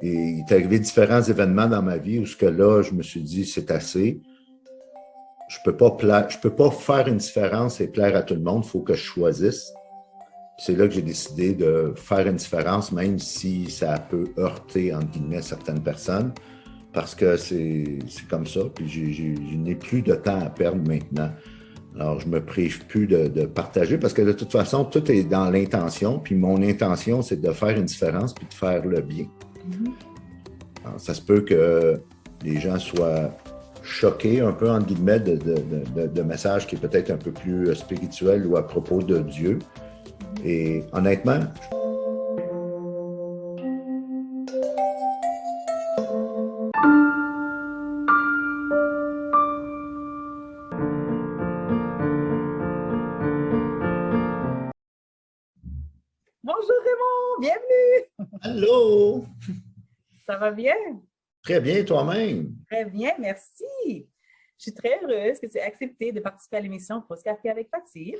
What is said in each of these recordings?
Et il est arrivé différents événements dans ma vie où ce que là, je me suis dit, c'est assez. Je peux pas faire une différence et plaire à tout le monde. Il faut que je choisisse. C'est là que j'ai décidé de faire une différence, même si ça peut heurter, entre guillemets, certaines personnes, parce que c'est comme ça. Puis je n'ai plus de temps à perdre maintenant. Alors, je me prive plus de partager parce que de toute façon, tout est dans l'intention. Puis mon intention, c'est de faire une différence puis de faire le bien. Alors, ça se peut que les gens soient choqués un peu, entre guillemets, de messages qui est peut-être un peu plus spirituel ou à propos de Dieu. Et honnêtement, Bonjour Raymond, bienvenue. allô, Ça va bien? très bien toi-même. Très bien, merci. Je suis très heureuse que tu aies accepté de participer à l'émission Pause Café avec Patty.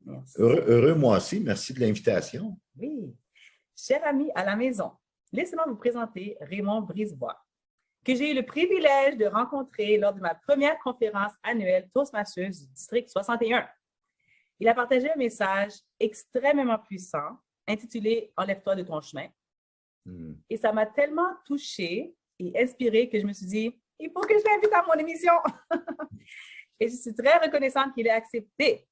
Merci. Heureux moi aussi, merci de l'invitation. Oui. Chers amis à la maison, laissez-moi vous présenter Raymond Brisebois, que j'ai eu le privilège de rencontrer lors de ma première conférence annuelle Toastmasters du District 61. Il a partagé un message extrêmement puissant intitulé « Enlève-toi de ton chemin ». Et ça m'a tellement touchée et inspirée que je me suis dit, il faut que je l'invite à mon émission. Et je suis très reconnaissante qu'il ait accepté.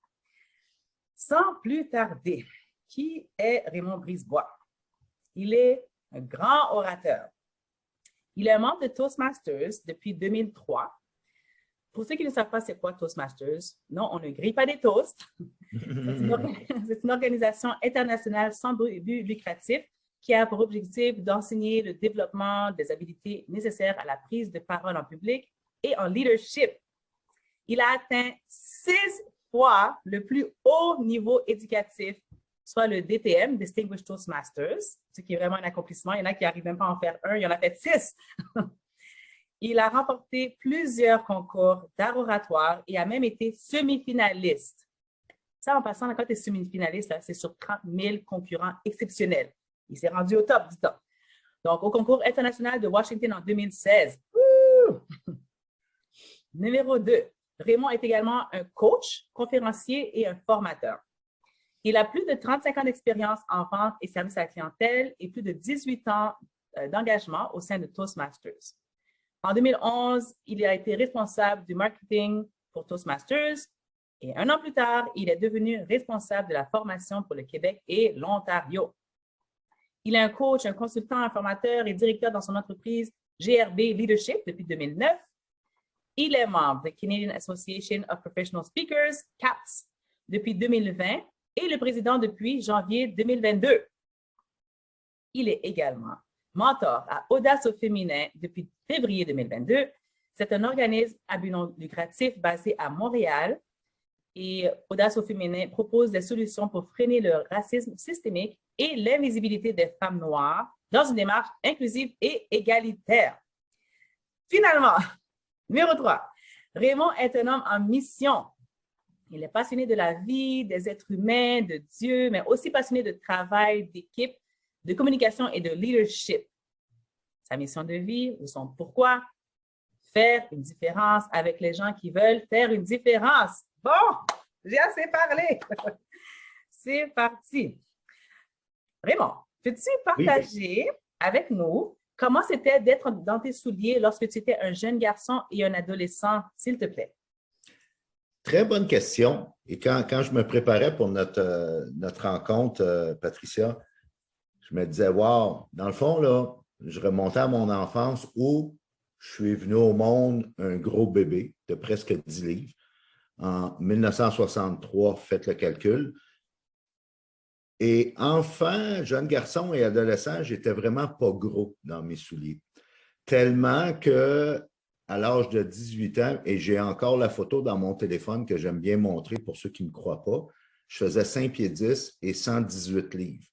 Sans plus tarder, qui est Raymond Brisebois? Il est un grand orateur. Il est un membre de Toastmasters depuis 2003. Pour ceux qui ne savent pas c'est quoi Toastmasters, non, on ne grille pas des toasts. C'est une organisation internationale sans but lucratif qui a pour objectif d'enseigner le développement des habiletés nécessaires à la prise de parole en public et en leadership. Il a atteint 6 fois le plus haut niveau éducatif, soit le DTM, Distinguished Toastmasters, ce qui est vraiment un accomplissement. Il y en a qui n'arrivent même pas à en faire un, il y en a fait 6. Il a remporté plusieurs concours d'art oratoire et a même été semi-finaliste. Ça, en passant, quand tu es semi-finaliste, c'est sur 30 000 concurrents exceptionnels. Il s'est rendu au top du top. Donc, au concours international de Washington en 2016. Numéro 2, Raymond est également un coach, conférencier et un formateur. Il a plus de 35 ans d'expérience en vente et services à la clientèle et plus de 18 ans d'engagement au sein de Toastmasters. En 2011, il a été responsable du marketing pour Toastmasters et un an plus tard, il est devenu responsable de la formation pour le Québec et l'Ontario. Il est un coach, un consultant, un formateur et directeur dans son entreprise GRB Leadership depuis 2009. Il est membre de Canadian Association of Professional Speakers, CAPS, depuis 2020 et le président depuis janvier 2022. Il est également mentor à Audace au féminin depuis février 2022. C'est un organisme à but non lucratif basé à Montréal et Audace au féminin propose des solutions pour freiner le racisme systémique et l'invisibilité des femmes noires dans une démarche inclusive et égalitaire. Finalement, numéro 3, Raymond est un homme en mission. Il est passionné de la vie, des êtres humains, de Dieu, mais aussi passionné de travail, d'équipe, de communication et de leadership. Sa mission de vie ou son pourquoi? Faire une différence avec les gens qui veulent faire une différence. Bon, j'ai assez parlé. C'est parti. Raymond, peux-tu partager avec nous comment c'était d'être dans tes souliers lorsque tu étais un jeune garçon et un adolescent, s'il te plaît? Très bonne question. Et quand je me préparais pour notre rencontre, Patricia, je me disais, wow, dans le fond, là, je remontais à mon enfance où je suis venu au monde un gros bébé de presque 10 livres. En 1963, faites le calcul. Et enfant, jeune garçon et adolescent, j'étais vraiment pas gros dans mes souliers. Tellement que à l'âge de 18 ans, et j'ai encore la photo dans mon téléphone que j'aime bien montrer pour ceux qui ne me croient pas, je faisais 5 pieds 10 et 118 livres.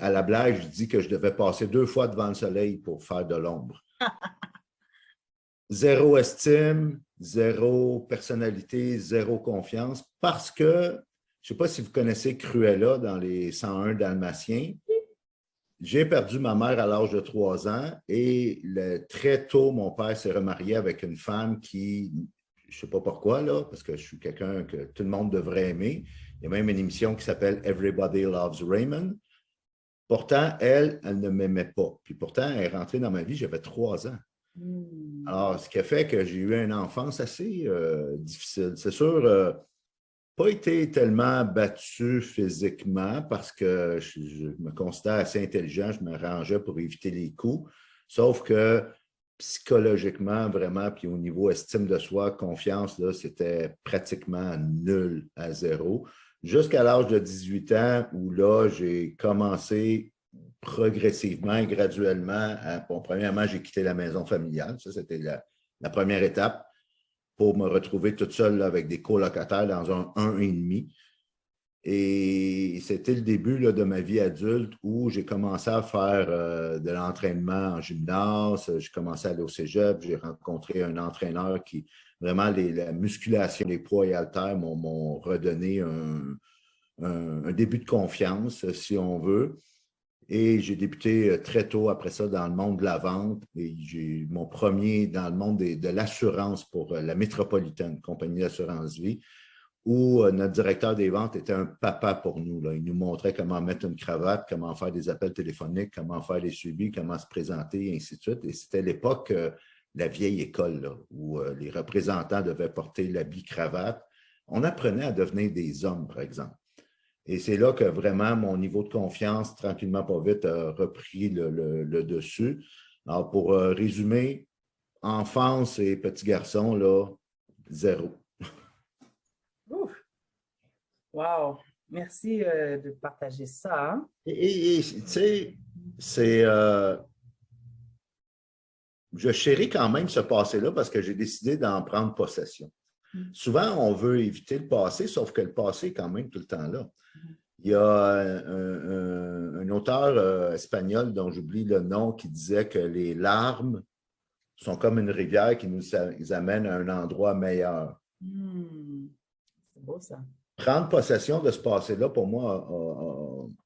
À la blague, je dis que je devais passer 2 fois devant le soleil pour faire de l'ombre. Zéro estime, zéro personnalité, zéro confiance, parce que, je ne sais pas si vous connaissez Cruella dans les 101 Dalmatiens. j'ai perdu ma mère à l'âge de 3 ans et très tôt, mon père s'est remarié avec une femme qui, je ne sais pas pourquoi, là, parce que je suis quelqu'un que tout le monde devrait aimer. Il y a même une émission qui s'appelle Everybody Loves Raymond. Pourtant, elle ne m'aimait pas. Puis pourtant, elle est rentrée dans ma vie, j'avais 3 ans. Alors, ce qui a fait que j'ai eu une enfance assez difficile. C'est sûr, pas été tellement battu physiquement parce que je me considère assez intelligent, je me rangeais pour éviter les coups. Sauf que psychologiquement, vraiment, puis au niveau estime de soi, confiance, là, c'était pratiquement nul à zéro. Jusqu'à l'âge de 18 ans, où là, j'ai commencé progressivement et graduellement. Bon, premièrement, j'ai quitté la maison familiale. Ça, c'était la première étape pour me retrouver toute seule là, avec des colocataires dans un 1,5. Et c'était le début là, de ma vie adulte où j'ai commencé à faire de l'entraînement en gymnase. J'ai commencé à aller au cégep. J'ai rencontré un entraîneur qui, vraiment, la musculation, les poids et haltères m'ont redonné un début de confiance, si on veut. Et j'ai débuté très tôt après ça dans le monde de la vente. Et j'ai mon premier dans le monde de l'assurance pour la Métropolitaine, compagnie d'assurance vie, où notre directeur des ventes était un papa pour nous, là. Il nous montrait comment mettre une cravate, comment faire des appels téléphoniques, comment faire des suivis, comment se présenter, et ainsi de suite. Et c'était l'époque, la vieille école, là, où les représentants devaient porter l'habit cravate. On apprenait à devenir des hommes, par exemple. Et c'est là que vraiment mon niveau de confiance, tranquillement pas vite, a repris le dessus. Alors, pour résumer, enfance et petit garçon, là, 0. Ouf. Wow. Merci de partager ça. Hein? Et tu sais, c'est... je chéris quand même ce passé-là parce que j'ai décidé d'en prendre possession. Souvent, on veut éviter le passé, sauf que le passé est quand même tout le temps là. Il y a un auteur espagnol dont j'oublie le nom qui disait que les larmes sont comme une rivière qui nous amène à un endroit meilleur. C'est beau ça. Prendre possession de ce passé-là, pour moi,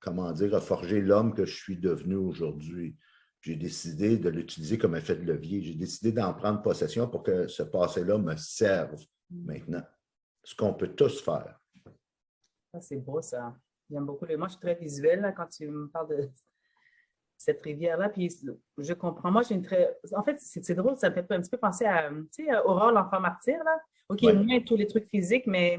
comment dire, a forgé l'homme que je suis devenu aujourd'hui. J'ai décidé de l'utiliser comme effet de levier. J'ai décidé d'en prendre possession pour que ce passé-là me serve maintenant. Ce qu'on peut tous faire. Ça, c'est beau ça. J'aime beaucoup. Moi, je suis très visuelle là, quand tu me parles de cette rivière-là. Puis je comprends. Moi, j'ai une très. En fait, c'est drôle, ça me fait un petit peu penser à, tu sais, Aurore, l'enfant martyr, là. OK, Ouais. moins tous les trucs physiques, mais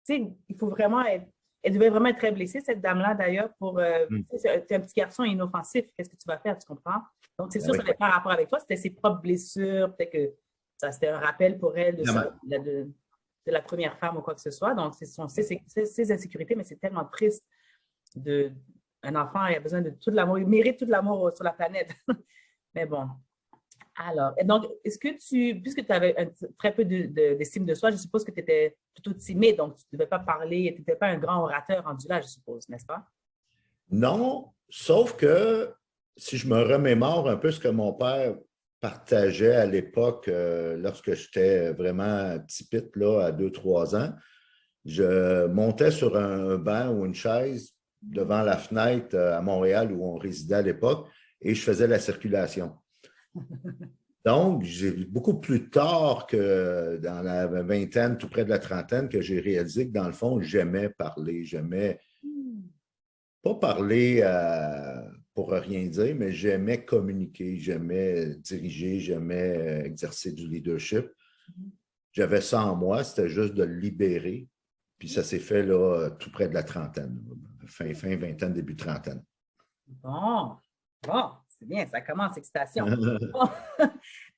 tu sais, il faut vraiment être. Elle devait vraiment être très blessée, cette dame-là, d'ailleurs, pour. Tu es un petit garçon inoffensif. Qu'est-ce que tu vas faire, tu comprends? Donc, c'est sûr, ça n'avait pas rapport avec toi. C'était ses propres blessures. Peut-être que ça, c'était un rappel pour elle de la première femme ou quoi que ce soit. Donc, ses insécurités, mais c'est tellement triste un enfant, il a besoin de tout l'amour, il mérite tout l'amour sur la planète. Mais bon. Alors, et donc, est-ce que puisque tu avais très peu d'estime de soi, je suppose que tu étais plutôt timide, donc tu ne devais pas parler, tu n'étais pas un grand orateur rendu là, je suppose, n'est-ce pas? Non, sauf que si je me remémore un peu ce que mon père partageait à l'époque, lorsque j'étais vraiment petit pit, là, à 2-3 ans, je montais sur un banc ou une chaise devant la fenêtre à Montréal où on résidait à l'époque et je faisais la circulation. Donc, j'ai beaucoup plus tard que dans la vingtaine, tout près de la trentaine, que j'ai réalisé que dans le fond, j'aimais parler, j'aimais pas parler pour rien dire, mais j'aimais communiquer, j'aimais diriger, j'aimais exercer du leadership. J'avais ça en moi, c'était juste de le libérer. Puis ça s'est fait là, tout près de la trentaine, fin vingtaine, début trentaine. Bon, c'est bien, ça commence, excitation. Bon.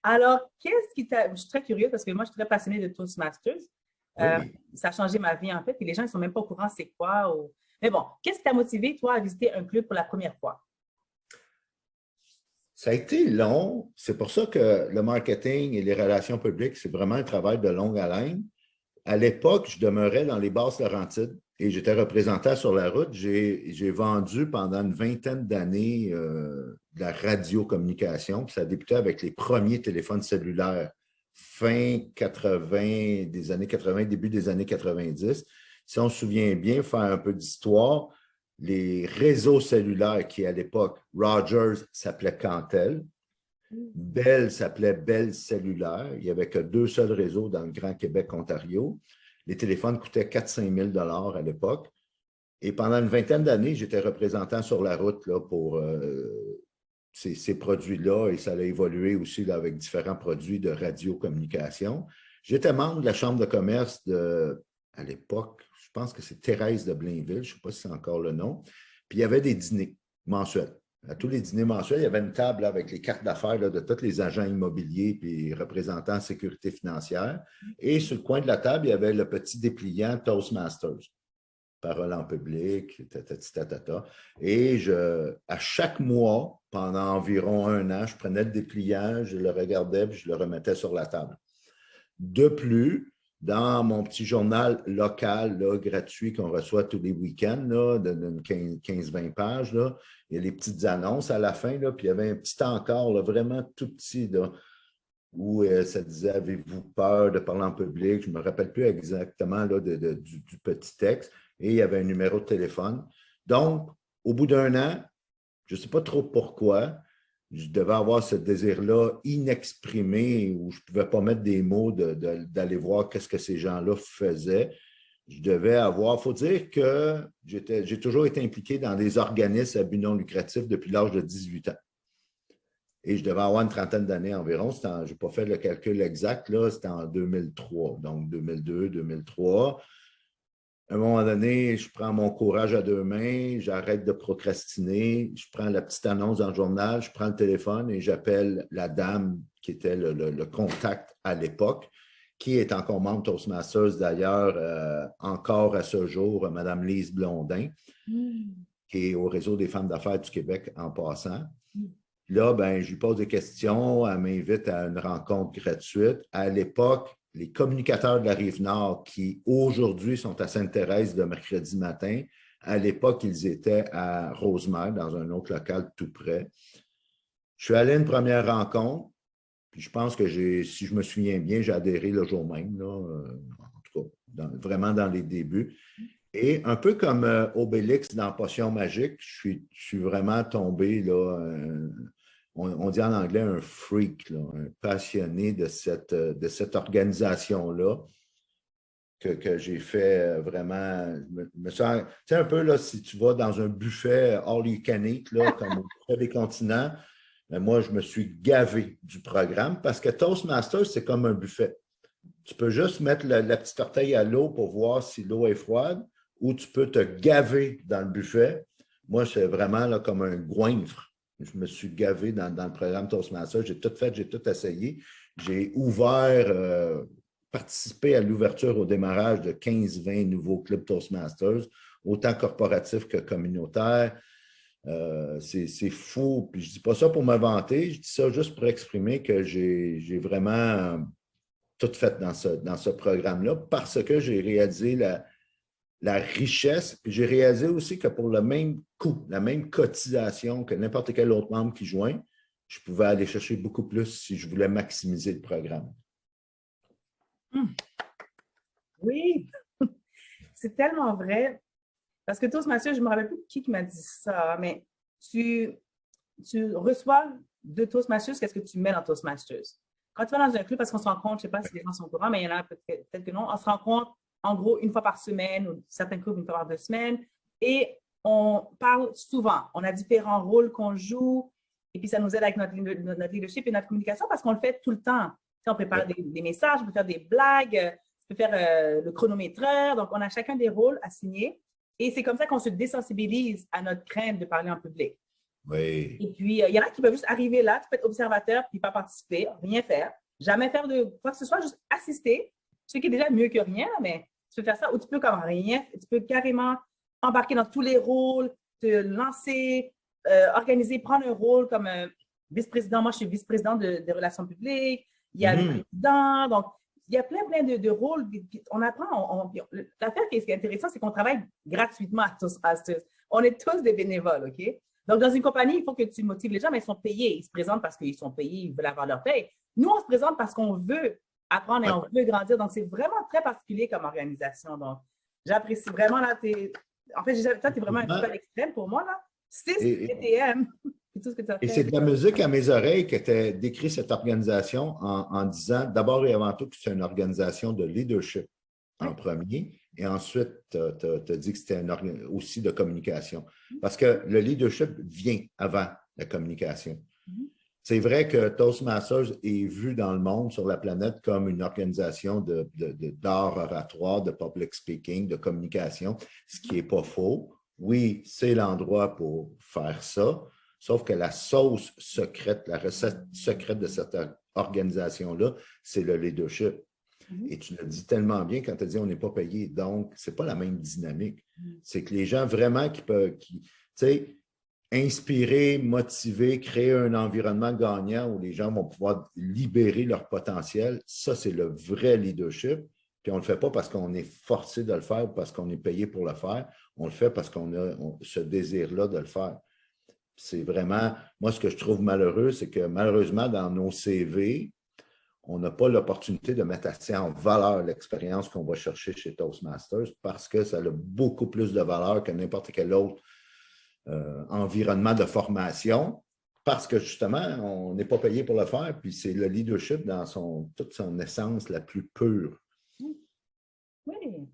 Alors, qu'est-ce qui t'a... Je suis très curieuse parce que moi, je suis très passionnée de Toastmasters. Oui. Ça a changé ma vie, en fait, et les gens ne sont même pas au courant c'est quoi. Mais bon, qu'est-ce qui t'a motivé, toi, à visiter un club pour la première fois? Ça a été long. C'est pour ça que le marketing et les relations publiques, c'est vraiment un travail de longue haleine. À l'époque, je demeurais dans les Basses-Laurentides et j'étais représentant sur la route. J'ai vendu pendant une vingtaine d'années de la radiocommunication. Puis ça a débuté avec les premiers téléphones cellulaires, fin 80, des années 80, début des années 90. Si on se souvient bien, faire un peu d'histoire, les réseaux cellulaires qui, à l'époque, Rogers s'appelait Cantel, Bell s'appelait Bell Cellulaire. Il n'y avait que 2 seuls réseaux dans le Grand Québec, Ontario. Les téléphones coûtaient 4-5 000 $ à l'époque. Et pendant une vingtaine d'années, j'étais représentant sur la route là, pour ces produits-là, et ça a évolué aussi là, avec différents produits de radiocommunication. J'étais membre de la Chambre de commerce à l'époque, je pense que c'est Thérèse de Blainville, je ne sais pas si c'est encore le nom. Puis il y avait des dîners mensuels. À tous les dîners mensuels, il y avait une table là, avec les cartes d'affaires de tous les agents immobiliers et représentants de sécurité financière. Et sur le coin de la table, il y avait le petit dépliant Toastmasters. Parole en public, tatata. Et à chaque mois, pendant environ 1 an, je prenais le dépliant, je le regardais et je le remettais sur la table. De plus, dans mon petit journal local là, gratuit qu'on reçoit tous les week-ends, d'une 15-20 pages, là, il y a les petites annonces à la fin, là, puis il y avait un petit encart là, vraiment tout petit là, où ça disait « Avez-vous peur de parler en public? » Je ne me rappelle plus exactement là, du petit texte. Et il y avait un numéro de téléphone. Donc, au bout d'1 an, je ne sais pas trop pourquoi, je devais avoir ce désir-là inexprimé où je ne pouvais pas mettre des mots d'aller voir qu'est-ce que ces gens-là faisaient. Je devais avoir, il faut dire que j'ai toujours été impliqué dans des organismes à but non lucratif depuis l'âge de 18 ans. Et je devais avoir une trentaine d'années environ. Je n'ai pas fait le calcul exact, là, c'était en 2003, donc 2002, 2003. À un moment donné, je prends mon courage à 2 mains, j'arrête de procrastiner, je prends la petite annonce dans le journal, je prends le téléphone et j'appelle la dame qui était le contact à l'époque, qui est encore membre de Toastmasters d'ailleurs, encore à ce jour, Mme Lise Blondin, qui est au Réseau des femmes d'affaires du Québec en passant. Là, ben, je lui pose des questions, elle m'invite à une rencontre gratuite. À l'époque, les communicateurs de la Rive-Nord qui aujourd'hui sont à Sainte-Thérèse le mercredi matin, à l'époque, ils étaient à Rosemère, dans un autre local tout près. Je suis allé à une première rencontre, puis je pense que si je me souviens bien, j'ai adhéré le jour même, là, en tout cas, vraiment dans les débuts. Et un peu comme Obélix dans Potion magique, je suis vraiment tombé là, on dit en anglais un freak, là, un passionné de cette organisation-là que j'ai fait vraiment. Tu sais, un peu là, si tu vas dans un buffet all you can eat, là, comme au buffet des continents, ben moi, je me suis gavé du programme parce que Toastmasters, c'est comme un buffet. Tu peux juste mettre la petite orteille à l'eau pour voir si l'eau est froide ou tu peux te gaver dans le buffet. Moi, c'est vraiment là, comme un goinfre. Je me suis gavé dans le programme Toastmasters. J'ai tout fait, j'ai tout essayé. J'ai participé à l'ouverture au démarrage de 15-20 nouveaux clubs Toastmasters, autant corporatifs que communautaires. C'est fou. Puis je ne dis pas ça pour me vanter, je dis ça juste pour exprimer que j'ai vraiment tout fait dans ce programme-là parce que j'ai réalisé la richesse. Puis j'ai réalisé aussi que pour le même coût, la même cotisation que n'importe quel autre membre qui joint, je pouvais aller chercher beaucoup plus si je voulais maximiser le programme. Oui, c'est tellement vrai. Parce que Toastmasters, je ne me rappelle plus qui m'a dit ça, mais tu reçois de Toastmasters, qu'est-ce que tu mets dans Toastmasters? Quand tu vas dans un club, parce qu'on se rencontre, je ne sais pas si les gens sont au courant, mais il y en a peut-être que non, on se rencontre en gros 1 fois par semaine ou certains clubs 1 fois par 2 semaines et on parle souvent. On a différents rôles qu'on joue et puis ça nous aide avec notre leadership et notre communication parce qu'on le fait tout le temps. On prépare des messages, on peut faire des blagues, on peut faire le chronométreur. Donc, on a chacun des rôles assignés et c'est comme ça qu'on se désensibilise à notre crainte de parler en public. Oui. Et puis, il y en a qui peuvent juste arriver là, tu peux être observateur, puis pas participer, rien faire, jamais faire de quoi que ce soit, juste assister, ce qui est déjà mieux que rien, mais tu peux faire ça ou tu peux comme rien, tu peux carrément embarquer dans tous les rôles, te lancer, organiser, prendre un rôle comme vice-président. Moi, je suis vice-président des relations publiques, il y a le président, donc il y a plein de rôles. On apprend, l'affaire qui est intéressante, c'est qu'on travaille gratuitement à Toastmasters. On est tous des bénévoles, OK? Donc, dans une compagnie, il faut que tu motives les gens, mais ils sont payés. Ils se présentent parce qu'ils sont payés, ils veulent avoir leur paye. Nous, on se présente parce qu'on veut apprendre et on veut grandir. Donc, c'est vraiment très particulier comme organisation. Donc, j'apprécie vraiment là, En fait, toi, tu es vraiment un petit peu à l'extrême pour moi, là. 6 Et, CTM. C'est tout ce que tu as et fait. c'est de la musique à mes oreilles que tu as décrit cette organisation en disant d'abord et avant tout que c'est une organisation de leadership Oui. en premier, et ensuite, tu as dit que c'était aussi de communication. Parce que le leadership vient avant la communication. C'est vrai que Toastmasters est vu dans le monde, sur la planète, comme une organisation d'art oratoire, de public speaking, de communication, ce qui n'est pas faux. Oui, c'est l'endroit pour faire ça, sauf que la sauce secrète, la recette secrète de cette organisation-là, c'est le leadership. Et tu l'as dit tellement bien quand tu as dit on n'est pas payé. Donc, ce n'est pas la même dynamique. C'est que les gens vraiment qui peuvent, tu sais, inspirer, motiver, créer un environnement gagnant où les gens vont pouvoir libérer leur potentiel, ça, c'est le vrai leadership. Puis on ne le fait pas parce qu'on est forcé de le faire ou parce qu'on est payé pour le faire. On le fait parce qu'on a ce désir-là de le faire. C'est vraiment, moi, ce que je trouve malheureux, c'est que malheureusement, dans nos CV, on n'a pas l'opportunité de mettre assez en valeur l'expérience qu'on va chercher chez Toastmasters parce que ça a beaucoup plus de valeur que n'importe quel autre environnement de formation parce que justement, on n'est pas payé pour le faire, puis c'est le leadership dans toute son essence la plus pure. Oui.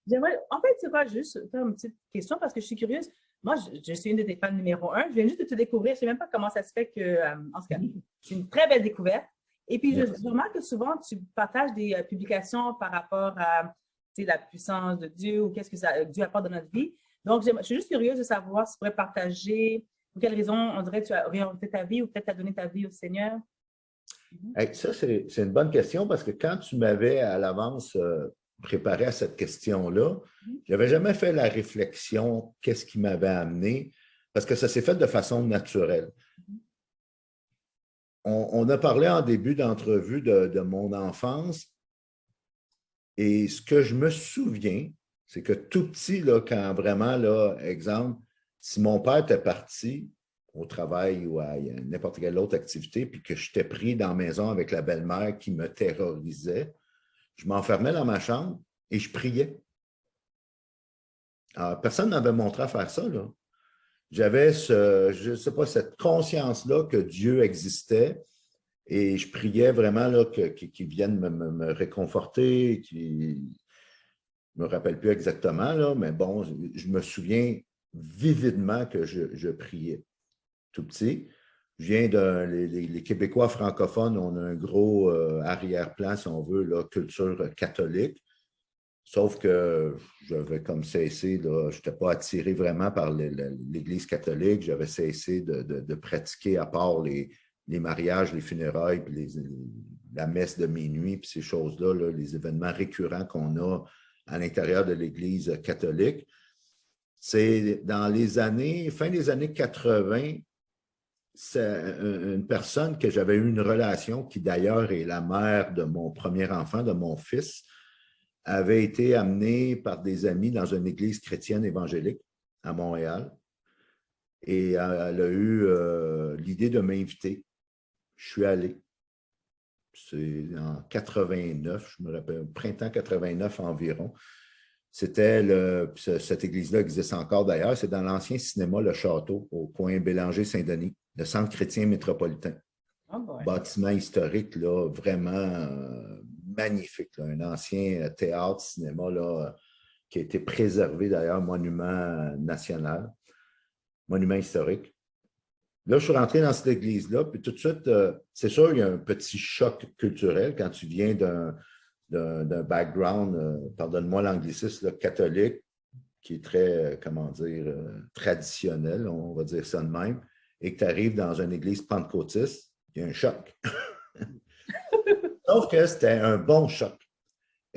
J'aimerais, en fait, c'est quoi, juste faire une petite question parce que je suis curieuse. Moi, je suis une de tes fans numéro 1. Je viens juste de te découvrir. Je ne sais même pas comment ça se fait que, en tout cas, c'est une très belle découverte. Et puis, je remarque que souvent, tu partages des publications par rapport à la puissance de Dieu ou qu'est-ce que Dieu apporte dans notre vie. Donc, je suis juste curieuse de savoir si tu pourrais partager pour quelles raisons on dirait que tu as orienté ta vie ou peut-être tu as donné ta vie au Seigneur. Hey, ça, c'est une bonne question parce que quand tu m'avais à l'avance préparé à cette question-là, je n'avais jamais fait la réflexion qu'est-ce qui m'avait amené parce que ça s'est fait de façon naturelle. On a parlé en début d'entrevue de mon enfance et ce que je me souviens, c'est que tout petit, là, quand vraiment, là, exemple, si mon père était parti au travail ou à n'importe quelle autre activité, puis que j'étais pris dans la maison avec la belle-mère qui me terrorisait, je m'enfermais dans ma chambre et je priais. Alors, personne ne m'avait montré à faire ça, là. J'avais je ne sais pas, cette conscience-là que Dieu existait et je priais vraiment qu'il vienne me réconforter, je ne me rappelle plus exactement, là, mais bon, je me souviens vividement que je priais tout petit. Je viens les Québécois francophones, on a un gros arrière-plan, si on veut, là, culture catholique. Sauf que j'avais comme cessé, je n'étais pas attiré vraiment par l'Église catholique. J'avais cessé de pratiquer à part les mariages, les funérailles, puis la messe de minuit, puis ces choses-là, là, les événements récurrents qu'on a à l'intérieur de l'Église catholique. C'est dans les années, fin des années 80, c'est une personne que j'avais eu une relation, qui d'ailleurs est la mère de mon premier enfant, de mon fils, avait été amenée par des amis dans une église chrétienne évangélique à Montréal. Et elle a eu l'idée de m'inviter. Je suis allé. C'est en 89, je me rappelle, printemps 89 environ. Cette église-là existe encore d'ailleurs, c'est dans l'ancien cinéma Le Château, au coin Bélanger-Saint-Denis, le centre chrétien métropolitain. Bâtiment historique, là, vraiment magnifique, là, un ancien théâtre, cinéma, là, qui a été préservé d'ailleurs, monument national, monument historique. Là, je suis rentré dans cette église-là, puis tout de suite, c'est sûr, il y a un petit choc culturel quand tu viens d'un background, pardonne-moi l'anglicisme, catholique, qui est très, comment dire, traditionnel, on va dire ça de même, et que tu arrives dans une église pentecôtiste, il y a un choc. Sauf que c'était un bon choc.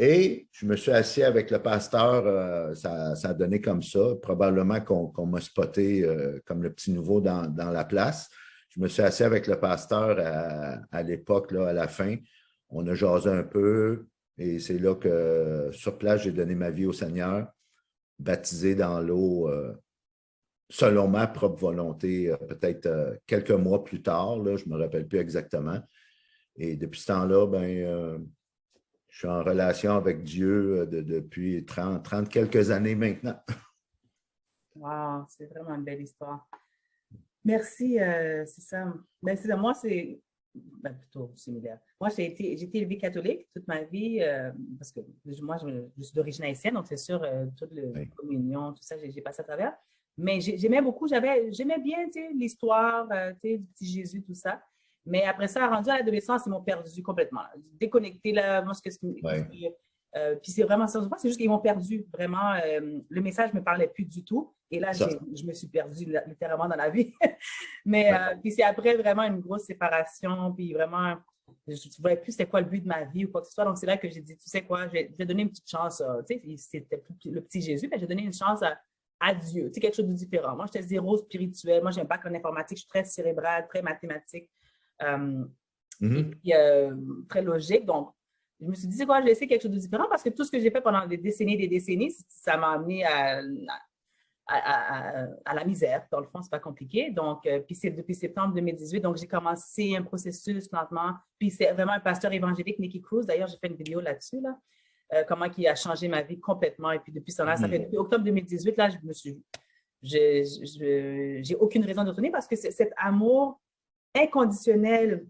Et je me suis assis avec le pasteur, ça a donné comme ça, probablement qu'on m'a spoté comme le petit nouveau dans la place. Je me suis assis avec le pasteur à l'époque, à la fin. On a jasé un peu et c'est là que, sur place, j'ai donné ma vie au Seigneur, baptisé dans l'eau selon ma propre volonté, peut-être quelques mois plus tard, là, je ne me rappelle plus exactement. Et depuis ce temps-là, Je suis en relation avec Dieu depuis 30 quelques années maintenant. Wow, c'est vraiment une belle histoire. Merci, c'est ça. Ben, moi, c'est plutôt similaire. Moi, j'ai été élevée catholique toute ma vie parce que moi, je suis d'origine haïtienne, donc c'est sûr, toute la Oui. communion, tout ça, j'ai passé à travers. Mais j'aimais beaucoup, j'aimais bien l'histoire du petit Jésus, tout ça. Mais après ça, rendu à l'adolescence, ils m'ont perdu complètement. Déconnecté, là, moi, Oui. puis c'est vraiment ça. C'est juste qu'ils m'ont perdu, vraiment. Le message ne me parlait plus du tout. Et là, Ça, je me suis perdue littéralement dans la vie. Mais oui. puis c'est après vraiment une grosse séparation. Puis vraiment, je ne voyais plus c'était quoi le but de ma vie ou quoi que ce soit. Donc c'est là que j'ai dit, tu sais quoi, je vais donner une petite chance. Tu sais, c'était le petit Jésus, mais j'ai donné une chance à Dieu. Tu sais, quelque chose de différent. Moi, j'étais zéro spirituel. Moi, j'ai un bac en informatique. Je suis très cérébrale, très mathématique. Euh, et Mhm. puis, très logique. Donc, je me suis dit, c'est quoi, je vais essayer quelque chose de différent parce que tout ce que j'ai fait pendant des décennies, ça m'a amené à la misère. Dans le fond, c'est pas compliqué. Donc, puis c'est depuis septembre 2018, donc j'ai commencé un processus lentement. Puis c'est vraiment un pasteur évangélique, Nicky Cruz. D'ailleurs, j'ai fait une vidéo là-dessus, là, comment il a changé ma vie complètement. Et puis depuis ça, ça fait Mhm. depuis octobre 2018, là, j'ai aucune raison de retourner parce que cet amour inconditionnel,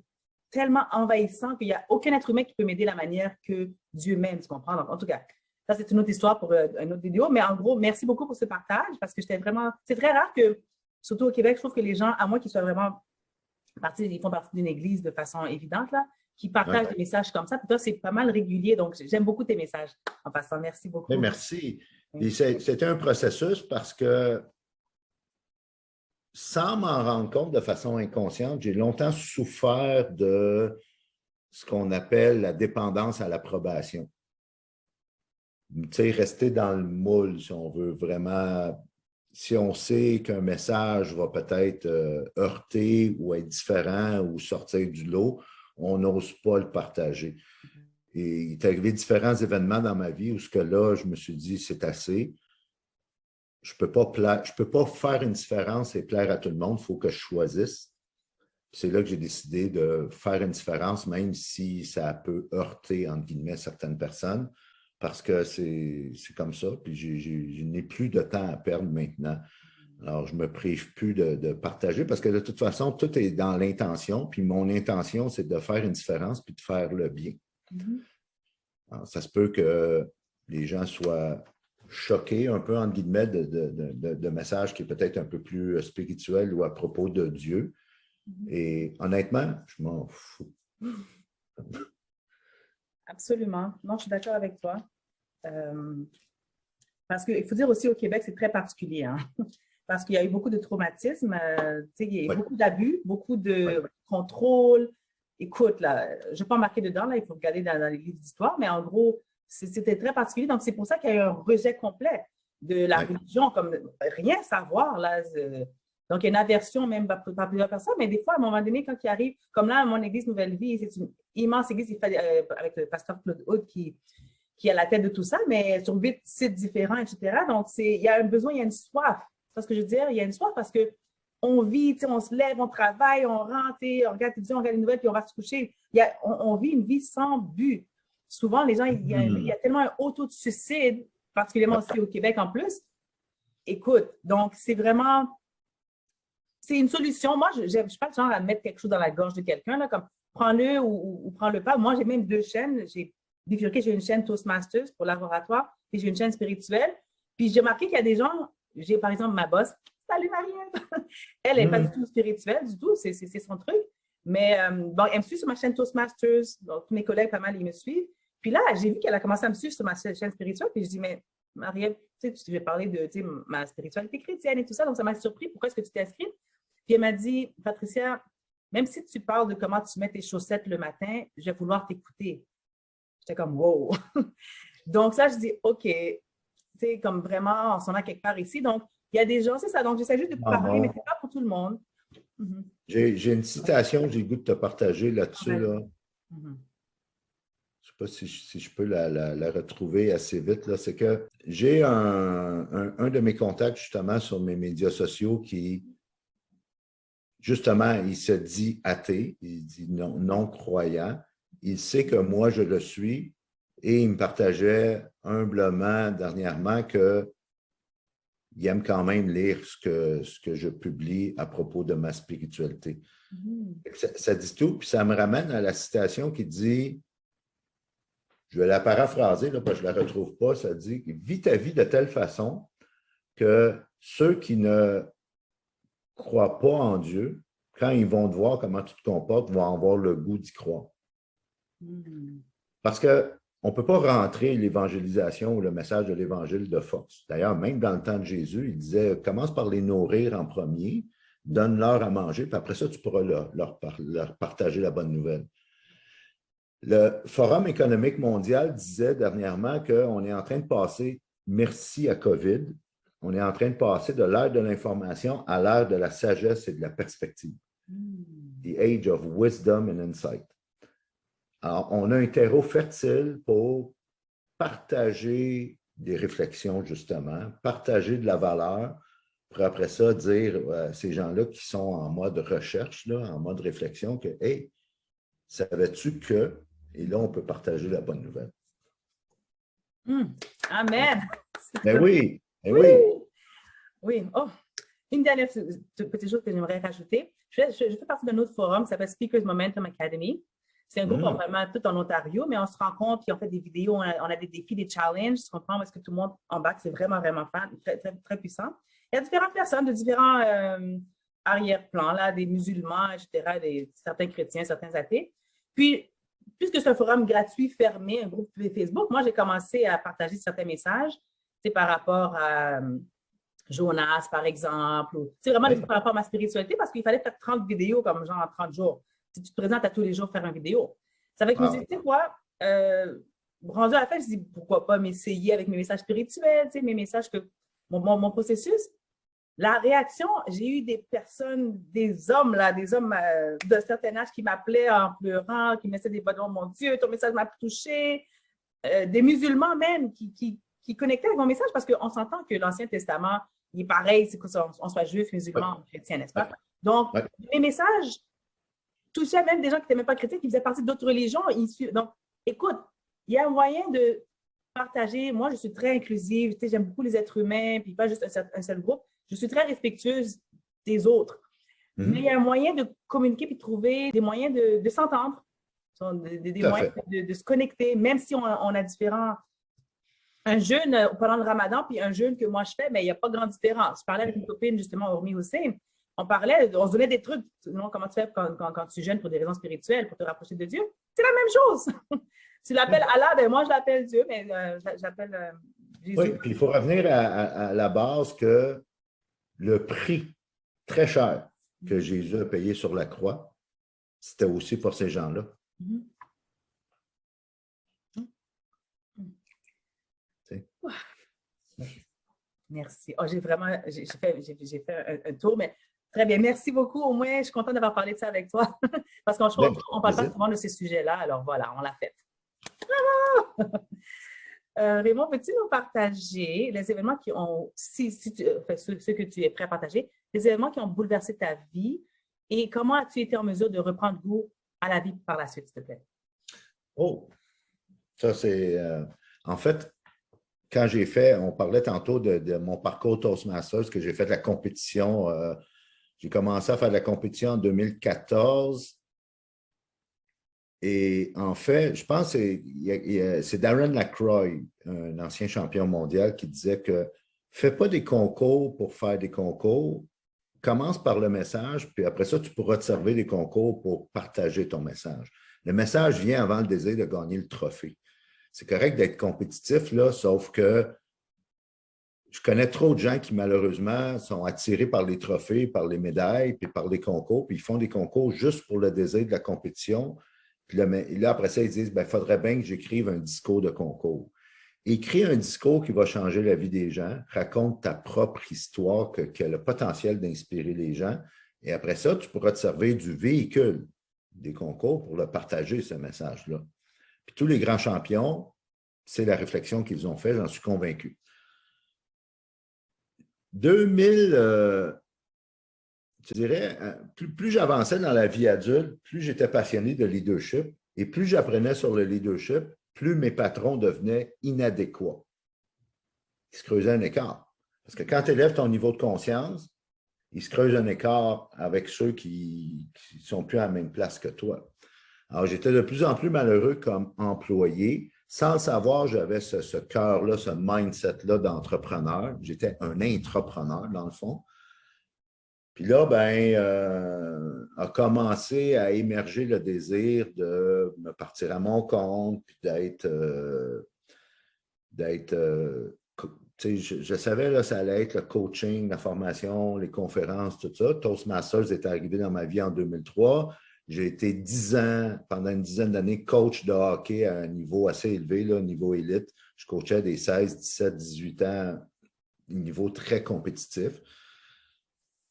tellement envahissant qu'il n'y a aucun être humain qui peut m'aider de la manière que Dieu m'aime, tu comprends? Donc, en tout cas, ça, c'est une autre histoire pour une autre vidéo. Mais en gros, merci beaucoup pour ce partage parce que j'étais vraiment. C'est très rare que, surtout au Québec, je trouve que les gens, à moins qu'ils soient vraiment ils font partie d'une église de façon évidente, là, qui Ouais. partagent des messages comme ça. Puis toi, c'est pas mal régulier. Donc, j'aime beaucoup tes messages. En passant, merci Mais beaucoup. merci. Oui. Et c'était un processus parce que, sans m'en rendre compte de façon inconsciente, j'ai longtemps souffert de ce qu'on appelle la dépendance à l'approbation. Tu sais, rester dans le moule, si on veut vraiment, si on sait qu'un message va peut-être heurter ou être différent ou sortir du lot, on n'ose pas le partager. Et il est arrivé différents événements dans ma vie où ce que là, je me suis dit, c'est assez. Je ne peux pas faire une différence et plaire à tout le monde, il faut que je choisisse. C'est là que j'ai décidé de faire une différence, même si ça peut heurter, entre guillemets, certaines personnes, parce que c'est comme ça. Puis je n'ai plus de temps à perdre maintenant. Alors, je ne me prive plus de partager parce que de toute façon, tout est dans l'intention. Puis mon intention, c'est de faire une différence puis de faire le bien. Mhm. Alors, ça se peut que les gens soient choqués un peu, entre guillemets, de messages qui est peut-être un peu plus spirituel ou à propos de Dieu. Et honnêtement, je m'en fous. Absolument. Non, je suis d'accord avec toi. Euh, Parce qu'il faut dire aussi au Québec, c'est très particulier, hein? Parce qu'il y a eu beaucoup de traumatismes, il y a eu Oui, beaucoup d'abus, beaucoup oui. de contrôle. Écoute, là, je ne vais pas marquer dedans, là, il faut regarder dans les livres d'histoire, mais en gros, c'était très particulier. Donc, c'est pour ça qu'il y a eu un rejet complet de la Oui. religion, comme rien savoir, là. Donc, il y a une aversion même par plusieurs personnes, mais des fois, à un moment donné, quand il arrive, comme là, à mon église Nouvelle Vie, c'est une immense église avec le pasteur Claude Hood qui est à la tête de tout ça, mais sur 8 sites différents, etc. Donc, il y a un besoin, il y a une soif. C'est ce que je veux dire. Il y a une soif parce que on vit, on se lève, on travaille, on rentre, on regarde on regarde les nouvelles, puis on va se coucher. On vit une vie sans but. Souvent, les gens, il y a tellement un haut taux de suicide, particulièrement Ouais. aussi au Québec en plus. Écoute, donc c'est vraiment, c'est une solution. Moi, je ne suis pas le genre à mettre quelque chose dans la gorge de quelqu'un, comme prends-le ou prends-le pas. Moi, j'ai même deux chaînes. J'ai bifurqué, j'ai une chaîne Toastmasters pour laboratoire, et j'ai une chaîne spirituelle. Puis j'ai remarqué qu'il y a des gens, j'ai par exemple ma boss, salut Marielle, elle n'est pas du tout spirituelle, du tout, c'est son truc. Mais bon, elle me suit sur ma chaîne Toastmasters, donc tous mes collègues, pas mal, ils me suivent. Puis là, j'ai vu qu'elle a commencé à me suivre sur ma chaîne spirituelle, puis je dis, mais Marielle, tu sais, je vais parler de ma spiritualité chrétienne et tout ça, donc ça m'a surpris, pourquoi est-ce que tu t'es inscrite? Puis elle m'a dit, Patricia, même si tu parles de comment tu mets tes chaussettes le matin, je vais vouloir t'écouter. J'étais comme, wow! Donc ça, je dis, OK, tu sais, comme vraiment, on s'en a quelque part ici. Donc, il y a des gens, c'est ça. Donc, j'essaie juste de Ah parler, mais bon. c'est pas pour tout le monde. J'ai une citation que j'ai le goût de te partager Ah, là-dessus. vas-y. Là. Je ne sais pas si je peux la retrouver assez vite. Là. C'est que j'ai un de mes contacts justement sur mes médias sociaux qui, justement, il se dit athée, il dit non croyant. Il sait que moi, je le suis. Et il me partageait humblement, dernièrement, qu'il aime quand même lire ce que je publie à propos de ma spiritualité. Ça dit tout, puis ça me ramène à la citation qui dit, je vais la paraphraser, là, parce que je ne la retrouve pas, ça dit « Vis ta vie de telle façon que ceux qui ne croient pas en Dieu, quand ils vont te voir comment tu te comportes, vont avoir le goût d'y croire. » Parce qu'on ne peut pas rentrer l'évangélisation ou le message de l'Évangile de force. D'ailleurs, même dans le temps de Jésus, il disait « Commence par les nourrir en premier, donne-leur à manger, puis après ça, tu pourras leur partager la bonne nouvelle. » Le Forum économique mondial disait dernièrement qu'on est en train de passer, merci à COVID, on est en train de passer de l'ère de l'information à l'ère de la sagesse et de la perspective. The age of wisdom and insight. Alors, on a un terreau fertile pour partager des réflexions, justement, partager de la valeur, pour après ça dire à ces gens-là qui sont en mode recherche, là, en mode réflexion, que « Hey, savais-tu que… » Et là, on peut partager la bonne nouvelle. Amen. Ben oui, ben oui. Oui. Oh, une dernière petite chose que j'aimerais rajouter. Je fais partie d'un autre forum qui s'appelle Speakers Momentum Academy. C'est un groupe vraiment tout en Ontario, mais on se rencontre et on fait des vidéos, on a des défis, des challenges, tu comprends, parce que tout le monde embarque, c'est vraiment, vraiment très, très, très puissant. Il y a différentes personnes de différents arrière-plans, là, des musulmans, etc., certains chrétiens, certains athées. Puis, puisque c'est un forum gratuit, fermé, un groupe Facebook, moi, j'ai commencé à partager certains messages, par rapport à Jonas, par exemple, ou vraiment par rapport à ma spiritualité, parce qu'il fallait faire 30 vidéos comme genre en 30 jours. Si tu te présentes à tous les jours faire une vidéo. Ça fait que je me suis dit, tu sais quoi, rendu à la fin, je me suis dit, pourquoi pas m'essayer avec mes messages spirituels, mes messages que mon processus. La réaction, j'ai eu des personnes, des hommes d'un certain âge qui m'appelaient en pleurant, qui me laissaient des bonhommes, mon Dieu, ton message m'a touché. Des musulmans même qui connectaient avec mon message parce qu'on s'entend que l'Ancien Testament, il est pareil, c'est qu'on soit juif, musulman, chrétien, n'est-ce pas? Donc, mes messages touchaient même des gens qui n'étaient même pas chrétiens, qui faisaient partie d'autres religions. Donc, écoute, il y a un moyen de partager. Moi, je suis très inclusive, j'aime beaucoup les êtres humains, puis pas juste un seul groupe. Je suis très respectueuse des autres. Mais il y a un moyen de communiquer et de trouver des moyens de s'entendre, des moyens de se connecter, même si on a différents… Un jeûne pendant le ramadan, puis un jeûne que moi je fais, mais il n'y a pas grande différence. Je parlais avec une copine, justement, Ormi Hussein. On se donnait des trucs. Non, comment tu fais quand tu jeûnes pour des raisons spirituelles, pour te rapprocher de Dieu? C'est la même chose. Tu l'appelles Allah, ben moi je l'appelle Dieu, mais j'appelle Jésus. Oui, puis il faut revenir à la base que le prix très cher que Jésus a payé sur la croix, c'était aussi pour ces gens-là. Merci. Oh, j'ai fait un tour, mais très bien. Merci beaucoup. Au moins, je suis contente d'avoir parlé de ça avec toi. Parce qu'on ne parle pas souvent de ces sujets-là. Alors voilà, on l'a fait. Raymond, peux-tu nous partager les événements qui ont, ceux que tu es prêt à partager, les événements qui ont bouleversé ta vie et comment as-tu été en mesure de reprendre goût à la vie par la suite, s'il te plaît? Oh, ça c'est… en fait, quand j'ai fait, on parlait tantôt de mon parcours Toastmasters, que j'ai fait de la compétition. J'ai commencé à faire de la compétition en 2014. Et en fait, je pense que c'est Darren Lacroix, un ancien champion mondial, qui disait que fais pas des concours pour faire des concours, commence par le message, puis après ça, tu pourras te servir des concours pour partager ton message. Le message vient avant le désir de gagner le trophée. C'est correct d'être compétitif, là, sauf que je connais trop de gens qui, malheureusement, sont attirés par les trophées, par les médailles, puis par les concours, puis ils font des concours juste pour le désir de la compétition. Puis là, après ça, ils disent, il faudrait bien que j'écrive un discours de concours. Écris un discours qui va changer la vie des gens, raconte ta propre histoire qui a le potentiel d'inspirer les gens, et après ça, tu pourras te servir du véhicule des concours pour le partager, ce message-là. Puis tous les grands champions, c'est la réflexion qu'ils ont faite, j'en suis convaincu. 2000, je dirais, plus j'avançais dans la vie adulte, plus j'étais passionné de leadership et plus j'apprenais sur le leadership, plus mes patrons devenaient inadéquats. Ils se creusaient un écart. Parce que quand tu élèves ton niveau de conscience, ils se creusent un écart avec ceux qui ne sont plus à la même place que toi. Alors, j'étais de plus en plus malheureux comme employé. Sans le savoir, j'avais ce cœur-là, ce mindset-là d'entrepreneur. J'étais un intrapreneur, dans le fond. Puis là, a commencé à émerger le désir de me partir à mon compte, puis je savais que ça allait être le coaching, la formation, les conférences, tout ça. Toastmasters est arrivé dans ma vie en 2003. J'ai été 10 ans, pendant une dizaine d'années, coach de hockey à un niveau assez élevé, là, niveau élite. Je coachais des 16, 17, 18 ans, un niveau très compétitif.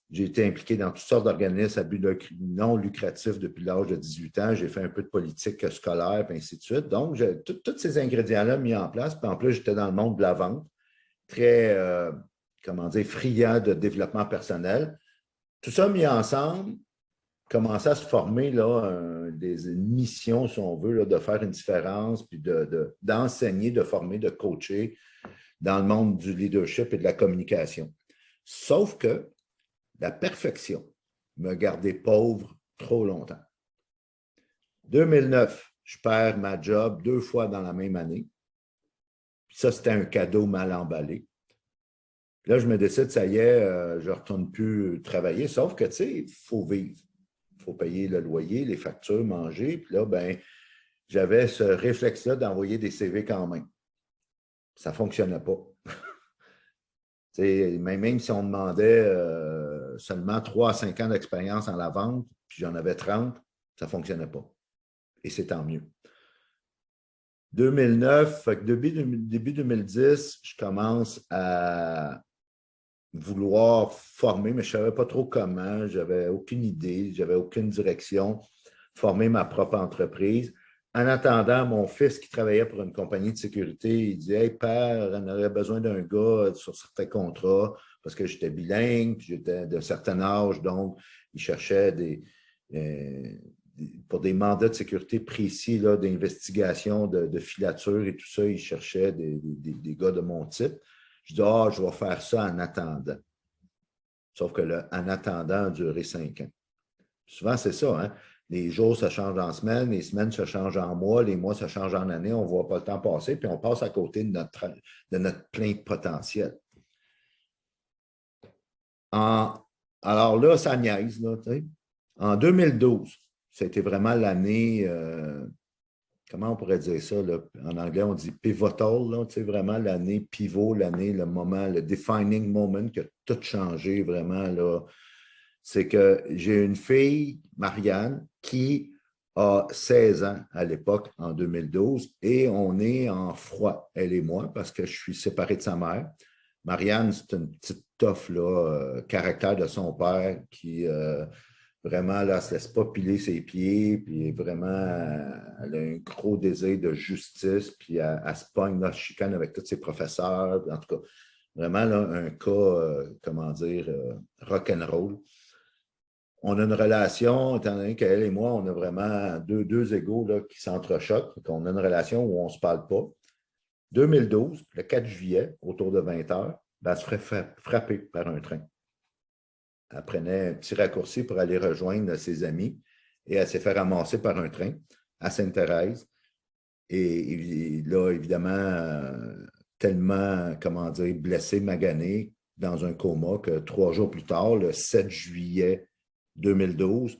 J'ai été impliqué dans toutes sortes d'organismes à but non lucratif depuis l'âge de 18 ans. J'ai fait un peu de politique scolaire, et ainsi de suite. Donc, tous ces ingrédients-là mis en place. Puis en plus, j'étais dans le monde de la vente, très, friand de développement personnel. Tout ça mis ensemble, commençait à se former là, une mission, si on veut, là, de faire une différence, puis d'enseigner, de former, de coacher dans le monde du leadership et de la communication. Sauf que la perfection me gardait pauvre trop longtemps. 2009, je perds ma job 2 fois dans la même année. Puis ça, c'était un cadeau mal emballé. Puis là, je me décide, ça y est, je ne retourne plus travailler, sauf que, tu sais, il faut vivre. Il faut payer le loyer, les factures, manger. Puis là, j'avais ce réflexe-là d'envoyer des CV quand même. Ça ne fonctionnait pas. Même si on demandait seulement 3 à 5 ans d'expérience en la vente, puis j'en avais 30, ça ne fonctionnait pas. Et c'est tant mieux. 2009, fait que début 2010, je commence à vouloir former, mais je ne savais pas trop comment, je n'avais aucune idée, je n'avais aucune direction, former ma propre entreprise. En attendant, mon fils qui travaillait pour une compagnie de sécurité, il dit « Hey, père, on aurait besoin d'un gars sur certains contrats parce que j'étais bilingue, puis j'étais d'un certain âge, donc il cherchait pour des mandats de sécurité précis, d'investigation, de filature et tout ça, il cherchait des gars de mon type. Je dis « Ah, je vais faire ça en attendant. » Sauf que en attendant a duré 5 ans. Souvent, c'est ça, hein? Les jours, ça change en semaines, les semaines, ça change en mois, les mois, ça change en années, on ne voit pas le temps passer, puis on passe à côté de notre plein potentiel. Alors là, ça niaise, là, tu sais. En 2012, c'était vraiment l'année, comment on pourrait dire ça, là? En anglais, on dit pivotal, là, tu sais, vraiment l'année pivot, l'année, le moment, le defining moment qui a tout changé vraiment, là. C'est que j'ai une fille, Marianne, qui a 16 ans à l'époque, en 2012, et on est en froid, elle et moi, parce que je suis séparé de sa mère. Marianne, c'est une petite toffe, là, caractère de son père, qui vraiment, là, ne se laisse pas piler ses pieds, puis vraiment, elle a un gros désir de justice, puis elle se pogne, là, chicane avec tous ses professeurs, en tout cas, vraiment, là, un cas, rock'n'roll. On a une relation, étant donné qu'elle et moi, on a vraiment deux égos là, qui s'entrechoquent. On a une relation où on ne se parle pas. 2012, le 4 juillet, autour de 20 heures, elle se ferait frapper par un train. Elle prenait un petit raccourci pour aller rejoindre ses amis et elle s'est fait ramasser par un train à Sainte-Thérèse. Et là, évidemment, tellement, blessée, maganée, dans un coma, que 3 jours plus tard, le 7 juillet 2012,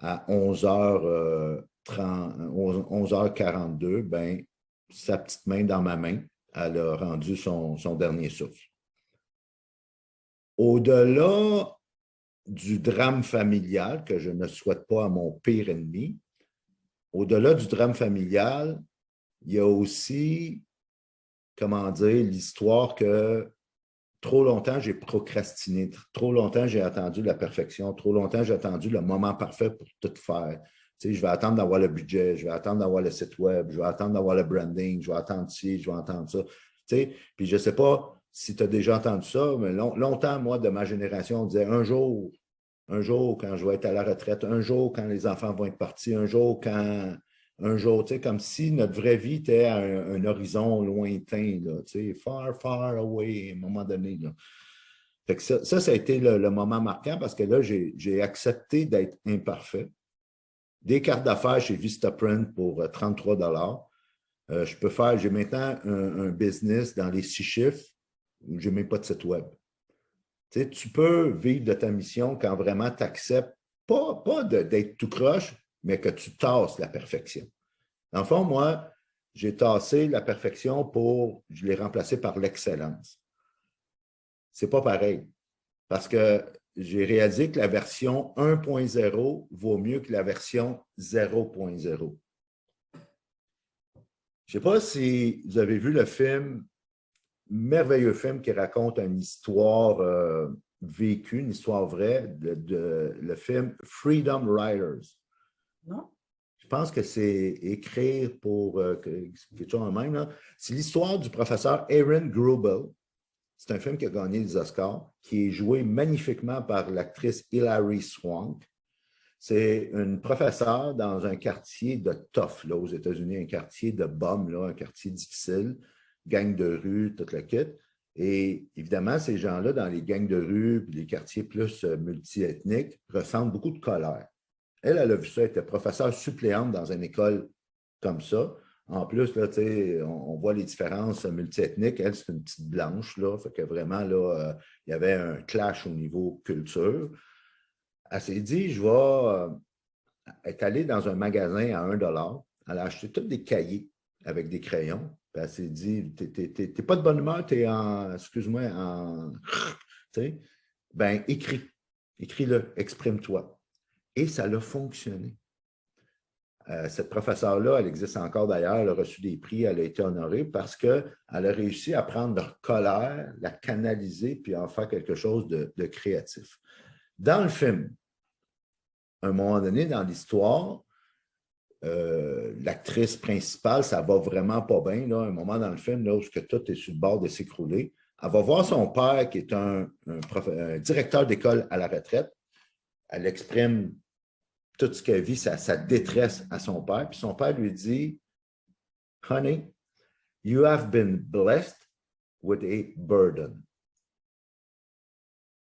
à 11h42, sa petite main dans ma main, elle a rendu son dernier souffle. Au-delà du drame familial, que je ne souhaite pas à mon pire ennemi, au-delà du drame familial, il y a aussi, l'histoire que trop longtemps, j'ai procrastiné. Trop longtemps, j'ai attendu la perfection. Trop longtemps, j'ai attendu le moment parfait pour tout faire. Tu sais, je vais attendre d'avoir le budget, je vais attendre d'avoir le site web, je vais attendre d'avoir le branding, je vais attendre ci, je vais attendre ça. Tu sais, puis je ne sais pas si tu as déjà entendu ça, mais longtemps, moi, de ma génération, on disait un jour, quand je vais être à la retraite, un jour, quand les enfants vont être partis, un jour, quand un jour, tu sais, comme si notre vraie vie était à un horizon lointain, là, tu sais, far, far away, à un moment donné, là. Fait que ça a été le moment marquant parce que là, j'ai accepté d'être imparfait. Des cartes d'affaires chez Vistaprint pour 33 $. J'ai maintenant un business dans les 6 chiffres où je n'ai même pas de site web. Tu sais, tu peux vivre de ta mission quand vraiment tu acceptes, pas d'être tout croche, mais que tu tasses la perfection. Dans le fond, moi, j'ai tassé la perfection je l'ai remplacé par l'excellence. C'est pas pareil. Parce que j'ai réalisé que la version 1.0 vaut mieux que la version 0.0. Je ne sais pas si vous avez vu le film, merveilleux film qui raconte une histoire vécue, une histoire vraie, le film Freedom Riders. Non? Je pense que c'est écrire pour quelque chose en même. C'est l'histoire du professeur Aaron Grubel. C'est un film qui a gagné les Oscars, qui est joué magnifiquement par l'actrice Hilary Swank. C'est une professeure dans un quartier de tough, là, aux États-Unis, un quartier de bum, là, un quartier difficile, gang de rue, toute la kit. Et évidemment, ces gens-là, dans les gangs de rue, les quartiers plus multiethniques, ressentent beaucoup de colère. Elle a vu ça, elle était professeure suppléante dans une école comme ça. En plus, là, on voit les différences multiethniques. Elle, c'est une petite blanche, là, fait que vraiment, là, il y avait un clash au niveau culture. Elle s'est dit, je vais être allée dans un magasin à 1 $. Elle a acheté tous des cahiers avec des crayons. Puis elle s'est dit, t'es pas de bonne humeur, t'es en, excuse-moi, en... Ben, écris-le, exprime-toi. Et ça a fonctionné. Cette professeure-là, elle existe encore d'ailleurs, elle a reçu des prix, elle a été honorée parce qu'elle a réussi à prendre leur colère, la canaliser, puis en faire quelque chose de créatif. Dans le film, à un moment donné, dans l'histoire, l'actrice principale, ça va vraiment pas bien, là, un moment dans le film là, où tout est sur le bord de s'écrouler. Elle va voir son père, qui est un directeur d'école à la retraite. Elle exprime tout ce qu'elle vit, sa détresse à son père. Puis son père lui dit, « Honey, you have been blessed with a burden. »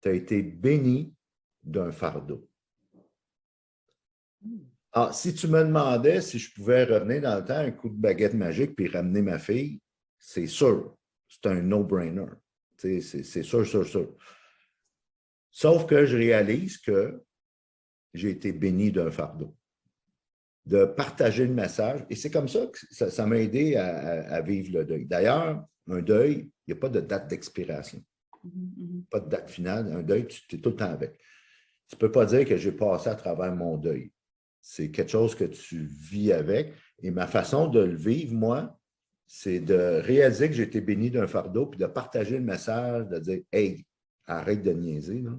Tu as été béni d'un fardeau. Alors, si tu me demandais si je pouvais revenir dans le temps, un coup de baguette magique puis ramener ma fille, c'est sûr. C'est un no-brainer. C'est sûr, sûr, sûr. Sauf que je réalise que j'ai été béni d'un fardeau, de partager le message. Et c'est comme ça que ça m'a aidé à vivre le deuil. D'ailleurs, un deuil, il n'y a pas de date d'expiration. Pas de date finale. Un deuil, tu es tout le temps avec. Tu ne peux pas dire que j'ai passé à travers mon deuil. C'est quelque chose que tu vis avec. Et ma façon de le vivre, moi, c'est de réaliser que j'ai été béni d'un fardeau, puis de partager le message, de dire « Hey, arrête de niaiser, là.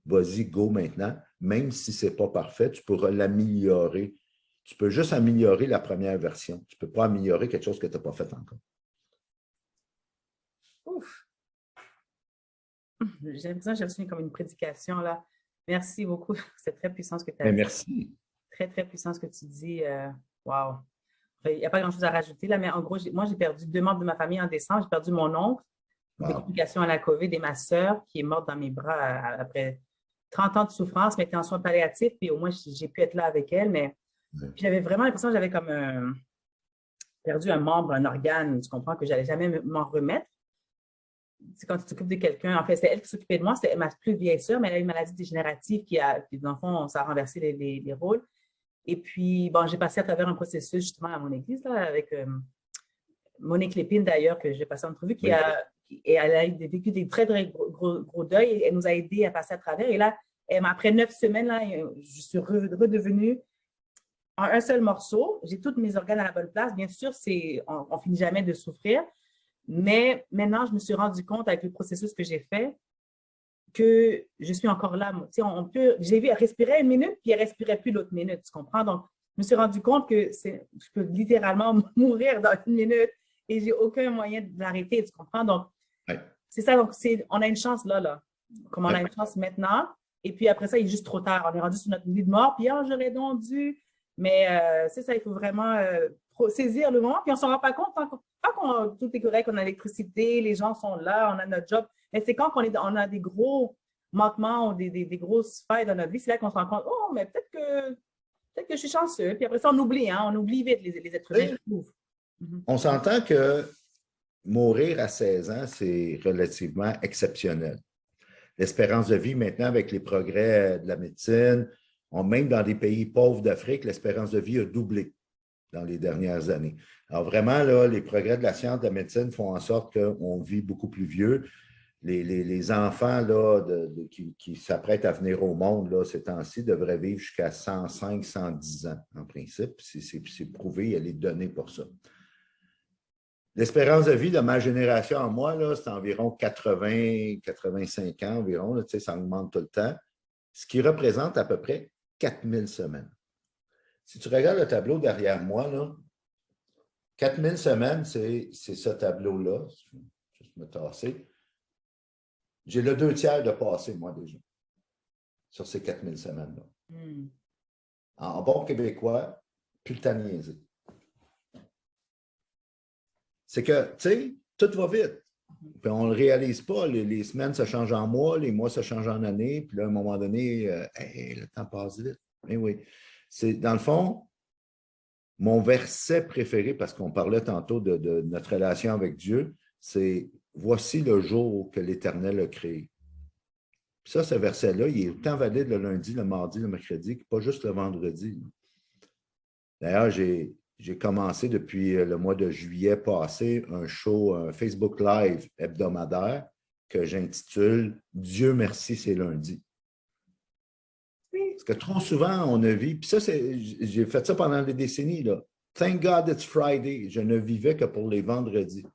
Vas-y, go maintenant. Même si ce n'est pas parfait, tu pourras l'améliorer. Tu peux juste améliorer la première version. Tu ne peux pas améliorer quelque chose que tu n'as pas fait encore. » Ouf! J'ai l'impression que j'ai reçu comme une prédication, là. Merci beaucoup. C'est très puissant ce que tu as dit. Merci. Très, très puissant ce que tu dis. Wow! Il n'y a pas grand-chose à rajouter, là, mais en gros, moi, j'ai perdu 2 membres de ma famille en décembre. J'ai perdu mon oncle, des complications à la COVID, et ma sœur, qui est morte dans mes bras après 30 ans de souffrance, mais était en soins palliatifs, puis au moins, j'ai pu être là avec elle, mais j'avais vraiment l'impression que j'avais comme perdu un membre, un organe, tu comprends, que je n'allais jamais m'en remettre. C'est quand tu t'occupes de quelqu'un, en fait, c'est elle qui s'occupait de moi, c'était ma plus vieille sœur, mais elle a une maladie dégénérative qui, dans le fond, ça a renversé les rôles. Et puis, bon, j'ai passé à travers un processus justement à mon église, là, avec Monique Lépine, d'ailleurs, que j'ai passé en entrevue, et elle a vécu des très, très gros deuils, et elle nous a aidés à passer à travers. Et là, après 9 semaines, là, je suis redevenue en un seul morceau. J'ai tous mes organes à la bonne place. Bien sûr, on finit jamais de souffrir. Mais maintenant, je me suis rendu compte avec le processus que j'ai fait que je suis encore là. J'ai vu, elle respirait 1 minute, puis elle ne respirait plus l'autre minute, tu comprends? Donc, je me suis rendu compte que je peux littéralement mourir dans 1 minute et je n'ai aucun moyen de l'arrêter, tu comprends? Donc, c'est ça. Donc, on a une chance là. Comme on a une chance maintenant. Et puis après ça, il est juste trop tard. On est rendu sur notre lit de mort. Puis, j'aurais donc dû Mais c'est ça, il faut vraiment saisir le moment. Puis on ne s'en rend pas compte tant tout est correct, on a l'électricité, les gens sont là, on a notre job. Mais c'est quand on a des gros manquements ou des grosses failles dans notre vie, c'est là qu'on se rend compte, oh, mais peut-être que je suis chanceux. Puis après ça, on oublie, hein, on oublie vite les êtres humains. On s'entend que mourir à 16 ans, c'est relativement exceptionnel. L'espérance de vie, maintenant, avec les progrès de la médecine, même dans des pays pauvres d'Afrique, l'espérance de vie a doublé dans les dernières années. Alors vraiment, là, les progrès de la science, de la médecine font en sorte qu'on vit beaucoup plus vieux. Les enfants là, qui s'apprêtent à venir au monde là, ces temps-ci devraient vivre jusqu'à 105, 110 ans, en principe. C'est prouvé, il y a les données pour ça. L'espérance de vie de ma génération en moi, c'est environ 80, 85 ans environ. Là, ça augmente tout le temps, ce qui représente à peu près 4000 semaines. Si tu regardes le tableau derrière moi, là, 4000 semaines, c'est ce tableau-là. Je vais juste me tasser. J'ai le 2/3 de passé, moi, déjà, sur ces 4000 semaines-là. En bon québécois, plus le temps de niaiser. C'est que, tu sais, tout va vite. Puis on ne le réalise pas. Les semaines se changent en mois, les mois se changent en années. Puis là, à un moment donné, le temps passe vite. Mais oui. C'est, dans le fond, mon verset préféré, parce qu'on parlait tantôt de notre relation avec Dieu, c'est « Voici le jour que l'Éternel a créé ». Puis ça, ce verset-là, il est autant valide le lundi, le mardi, le mercredi, que pas juste le vendredi. D'ailleurs, j'ai commencé depuis le mois de juillet passé un show, un Facebook Live hebdomadaire que j'intitule « Dieu merci, c'est lundi ». Parce que trop souvent, on ne vit, puis ça, j'ai fait ça pendant des décennies, là. Thank God it's Friday. Je ne vivais que pour les vendredis.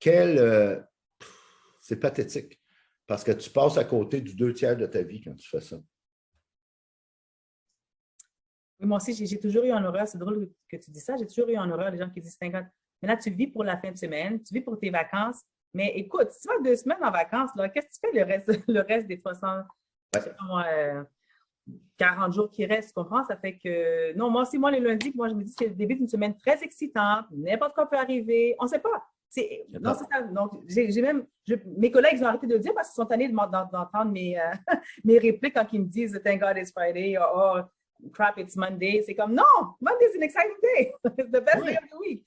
C'est pathétique, parce que tu passes à côté du 2/3 de ta vie quand tu fais ça. Moi aussi, j'ai toujours eu en horreur, c'est drôle que tu dis ça, j'ai toujours eu en horreur les gens qui disent 50. Mais là, tu vis pour la fin de semaine, tu vis pour tes vacances. Mais écoute, si tu vas 2 semaines en vacances, qu'est-ce que tu fais le reste des 300, je sais pas moi, 40 jours qui restent, tu comprends? Ça fait que, non, moi aussi, les lundis, moi, je me dis, c'est le début d'une semaine très excitante, n'importe quoi peut arriver, on ne sait pas. Non, c'est ça. Donc, mes collègues ont arrêté de le dire parce qu'ils sont tannés d'entendre mes répliques quand ils me disent « Thank God it's Friday » ou « Oh, crap, it's Monday ». C'est comme « Non, Monday is an exciting day. It's the best day of the week. »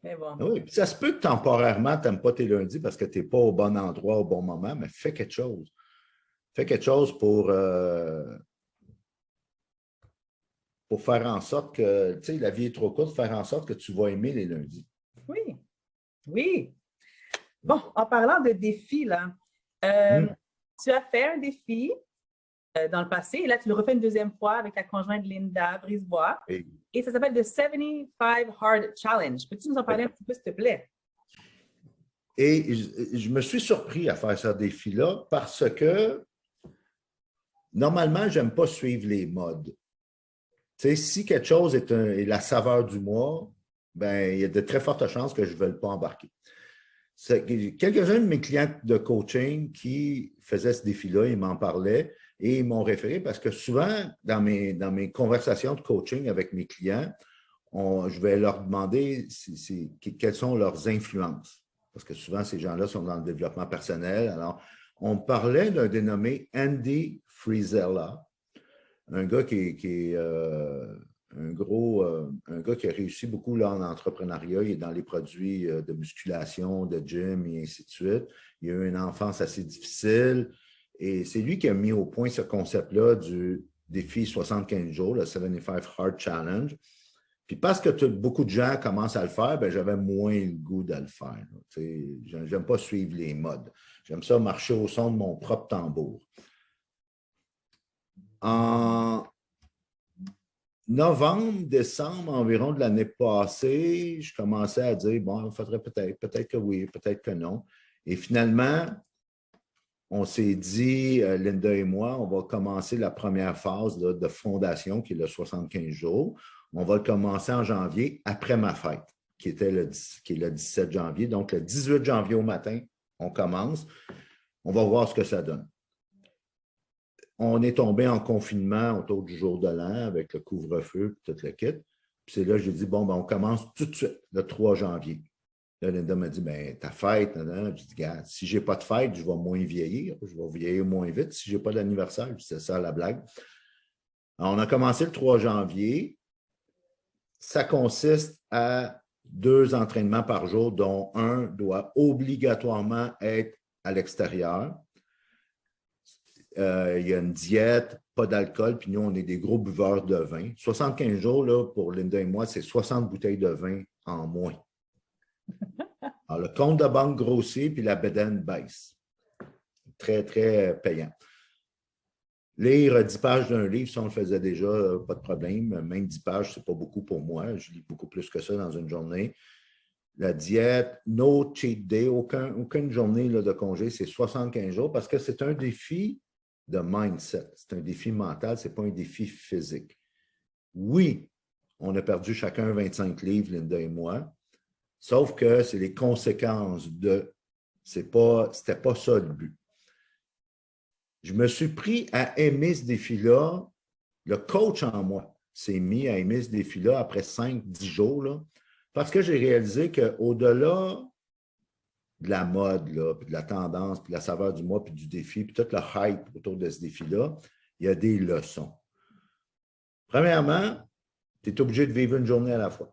Mais bon. Oui, puis ça se peut que temporairement, tu n'aimes pas tes lundis parce que tu n'es pas au bon endroit au bon moment, mais fais quelque chose. Fais quelque chose pour faire en sorte que, tu sais, la vie est trop courte, faire en sorte que tu vas aimer les lundis. Oui, oui. Bon, en parlant de défis, là, tu as fait un défi dans le passé, et là, tu le refais une deuxième fois avec ta conjointe Linda Brisebois, et ça s'appelle The 75 Hard Challenge. Peux-tu nous en parler un petit peu, s'il te plaît? Et je me suis surpris à faire ce défi-là parce que normalement, je n'aime pas suivre les modes. Tu sais, si quelque chose est la saveur du mois, ben, il y a de très fortes chances que je ne veuille pas embarquer. Quelques-uns de mes clients de coaching qui faisaient ce défi-là, ils m'en parlaient et ils m'ont référé parce que souvent, dans mes conversations de coaching avec mes clients, je vais leur demander quelles sont leurs influences. Parce que souvent, ces gens-là sont dans le développement personnel. Alors, on parlait d'un dénommé Andy Frisella, un gars qui est un gars qui a réussi beaucoup là, en entrepreneuriat. Il est dans les produits de musculation, de gym et ainsi de suite. Il a eu une enfance assez difficile et c'est lui qui a mis au point ce concept-là du défi 75 jours, le 75 Hard Challenge. Puis parce que beaucoup de gens commencent à le faire, ben, j'avais moins le goût de le faire. Je n'aime pas suivre les modes. J'aime ça marcher au son de mon propre tambour. En novembre, décembre environ de l'année passée, je commençais à dire, bon, il faudrait peut-être que oui, peut-être que non. Et finalement, on s'est dit, Linda et moi, on va commencer la première phase là, de fondation, qui est le 75 jours. On va le commencer en janvier, après ma fête, qui est le 17 janvier. Donc, le 18 janvier au matin, on commence. On va voir ce que ça donne. on est tombé en confinement autour du jour de l'an avec le couvre-feu et tout le kit. Puis c'est là que j'ai dit, bon, ben, on commence tout de suite, le 3 janvier. Là, Linda m'a dit, ben, ta fête, j'ai dit, regarde, si je n'ai pas de fête, je vais moins vieillir, je vais vieillir moins vite. Si je n'ai pas d'anniversaire, c'est ça la blague. Alors, on a commencé le 3 janvier. Ça consiste à 2 entraînements par jour, dont un doit obligatoirement être à l'extérieur. Il y a une diète, pas d'alcool, puis nous, on est des gros buveurs de vin. 75 jours, là, pour Linda et moi, c'est 60 bouteilles de vin en moins. Alors, le compte de banque grossit, puis la bedaine baisse. Très, très payant. Lire 10 pages d'un livre, ça, on le faisait déjà, pas de problème. Même 10 pages, ce n'est pas beaucoup pour moi. Je lis beaucoup plus que ça dans une journée. La diète, no cheat day, aucune journée là, de congé, c'est 75 jours parce que c'est un défi de mindset. C'est un défi mental, ce n'est pas un défi physique. Oui, on a perdu chacun 25 livres, Linda et moi, sauf que c'est les conséquences de... C'était pas ça le but. Je me suis pris à aimer ce défi-là. Le coach en moi s'est mis à aimer ce défi-là après 5-10 jours, là, parce que j'ai réalisé qu'au-delà de la mode, là, puis de la tendance, puis de la saveur du mois, puis du défi, puis tout le hype autour de ce défi-là, il y a des leçons. Premièrement, tu es obligé de vivre une journée à la fois.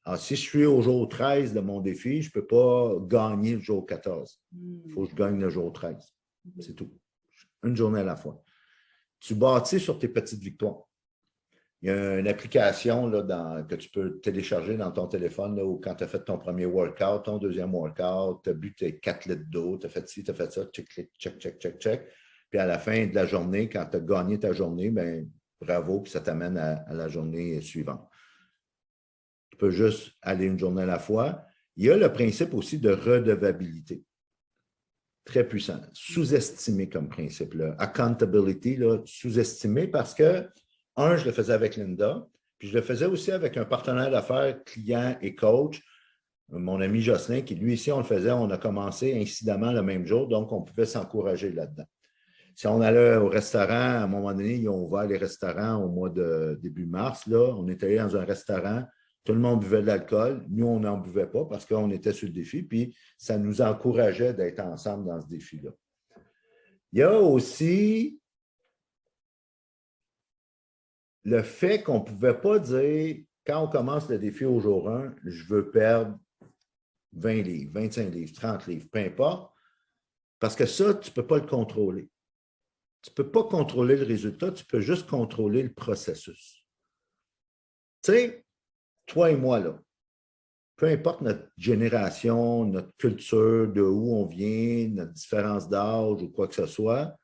Alors, si je suis au jour 13 de mon défi, je ne peux pas gagner le jour 14. Il faut que je gagne le jour 13. C'est tout. Une journée à la fois. Tu bâtis sur tes petites victoires. Il y a une application là, que tu peux télécharger dans ton téléphone là, où quand tu as fait ton premier workout, ton deuxième workout, tu as bu tes 4 litres d'eau, tu as fait ci, tu as fait ça, check, check, check, check, check. Puis à la fin de la journée, quand tu as gagné ta journée, bien, bravo, puis ça t'amène à la journée suivante. Tu peux juste aller une journée à la fois. Il y a le principe aussi de redevabilité. Très puissant. Sous-estimé comme principe. Là. Accountability, sous-estimé parce que, je le faisais avec Linda, puis je le faisais aussi avec un partenaire d'affaires, client et coach, mon ami Jocelyn, qui lui ici, on le faisait, on a commencé incidemment le même jour, donc on pouvait s'encourager là-dedans. Si on allait au restaurant, à un moment donné, ils ont ouvert les restaurants au mois de début mars, là, on est allé dans un restaurant, tout le monde buvait de l'alcool, nous, on n'en buvait pas parce qu'on était sur le défi, puis ça nous encourageait d'être ensemble dans ce défi-là. Il y a aussi le fait qu'on ne pouvait pas dire, quand on commence le défi au jour 1, je veux perdre 20 livres, 25 livres, 30 livres, peu importe, parce que ça, tu ne peux pas le contrôler. Tu ne peux pas contrôler le résultat, tu peux juste contrôler le processus. Tu sais, toi et moi, là, peu importe notre génération, notre culture, de où on vient, notre différence d'âge ou quoi que ce soit,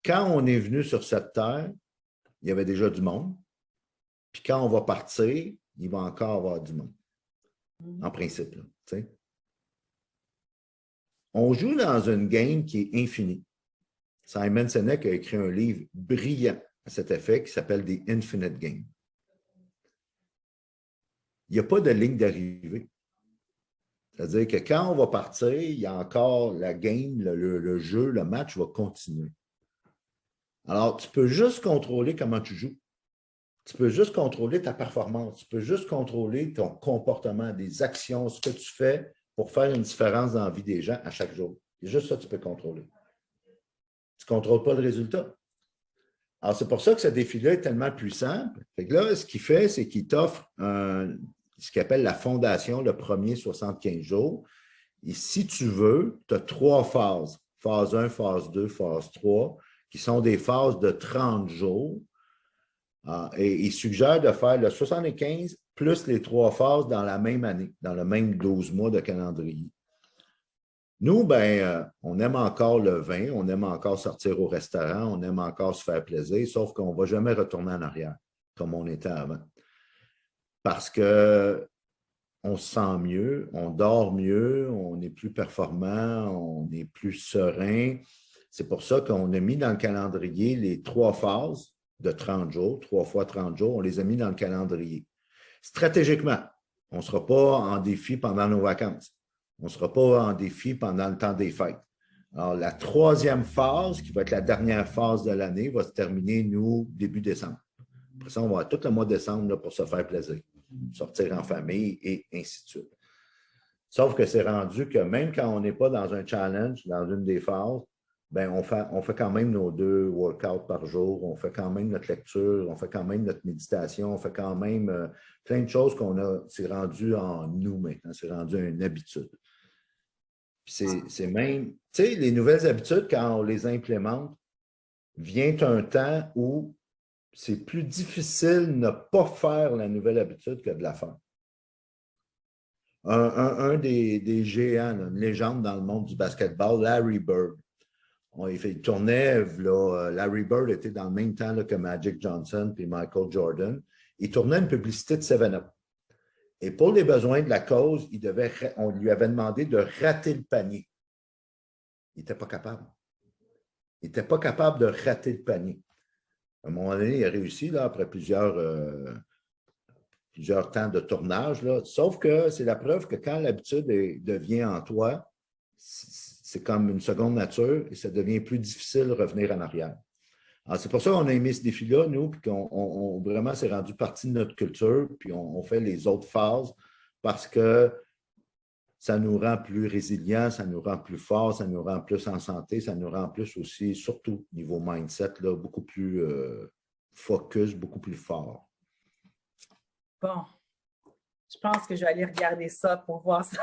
quand on est venu sur cette terre, il y avait déjà du monde. Puis quand on va partir, il va encore avoir du monde. En principe, là, tu sais. On joue dans une game qui est infinie. Simon Sinek a écrit un livre brillant à cet effet qui s'appelle The Infinite Game. Il n'y a pas de ligne d'arrivée. C'est-à-dire que quand on va partir, il y a encore la game, le jeu, le match va continuer. Alors, tu peux juste contrôler comment tu joues. Tu peux juste contrôler ta performance. Tu peux juste contrôler ton comportement, des actions, ce que tu fais pour faire une différence dans la vie des gens à chaque jour. C'est juste ça que tu peux contrôler. Tu ne contrôles pas le résultat. Alors, c'est pour ça que ce défi-là est tellement puissant. Fait que là, ce qu'il fait, c'est qu'il t'offre ce qu'il appelle la fondation, le premier 75 jours. Et si tu veux, tu as 3 phases. Phase 1, phase 2, phase 3, qui sont des phases de 30 jours. Et il suggère de faire le 75 plus les 3 phases dans la même année, dans le même 12 mois de calendrier. Nous, on aime encore le vin, on aime encore sortir au restaurant, on aime encore se faire plaisir, sauf qu'on ne va jamais retourner en arrière comme on était avant. Parce qu'on se sent mieux, on dort mieux, on est plus performant, on est plus serein. C'est pour ça qu'on a mis dans le calendrier les 3 phases de 30 jours, 3 fois 30 jours, on les a mis dans le calendrier. Stratégiquement, on ne sera pas en défi pendant nos vacances. On ne sera pas en défi pendant le temps des fêtes. Alors, la troisième phase, qui va être la dernière phase de l'année, va se terminer, nous, début décembre. Après ça, on va avoir tout le mois de décembre là, pour se faire plaisir, sortir en famille et ainsi de suite. Sauf que c'est rendu que même quand on n'est pas dans un challenge, dans une des phases, ben on fait quand même nos 2 workouts par jour, on fait quand même notre lecture, on fait quand même notre méditation, on fait quand même plein de choses c'est rendu en nous maintenant, c'est rendu une habitude. C'est même, tu sais, les nouvelles habitudes, quand on les implémente, vient un temps où c'est plus difficile de ne pas faire la nouvelle habitude que de la faire. Un des géants, là, une légende dans le monde du basketball, Larry Bird. Il tournait, là, Larry Bird était dans le même temps là, que Magic Johnson et Michael Jordan. Il tournait une publicité de 7-Up. Et pour les besoins de la cause, on lui avait demandé de rater le panier. Il n'était pas capable. Il n'était pas capable de rater le panier. À un moment donné, il a réussi, là, après plusieurs temps de tournage. Là. Sauf que c'est la preuve que quand l'habitude devient en toi, c'est comme une seconde nature et ça devient plus difficile de revenir en arrière. Alors, c'est pour ça qu'on a aimé ce défi-là, nous, puis qu'on vraiment c'est rendu partie de notre culture, puis on fait les autres phases parce que ça nous rend plus résilients, ça nous rend plus forts, ça nous rend plus en santé, ça nous rend plus aussi, surtout niveau mindset, là, beaucoup plus focus, beaucoup plus fort. Bon, je pense que je vais aller regarder ça pour voir ça.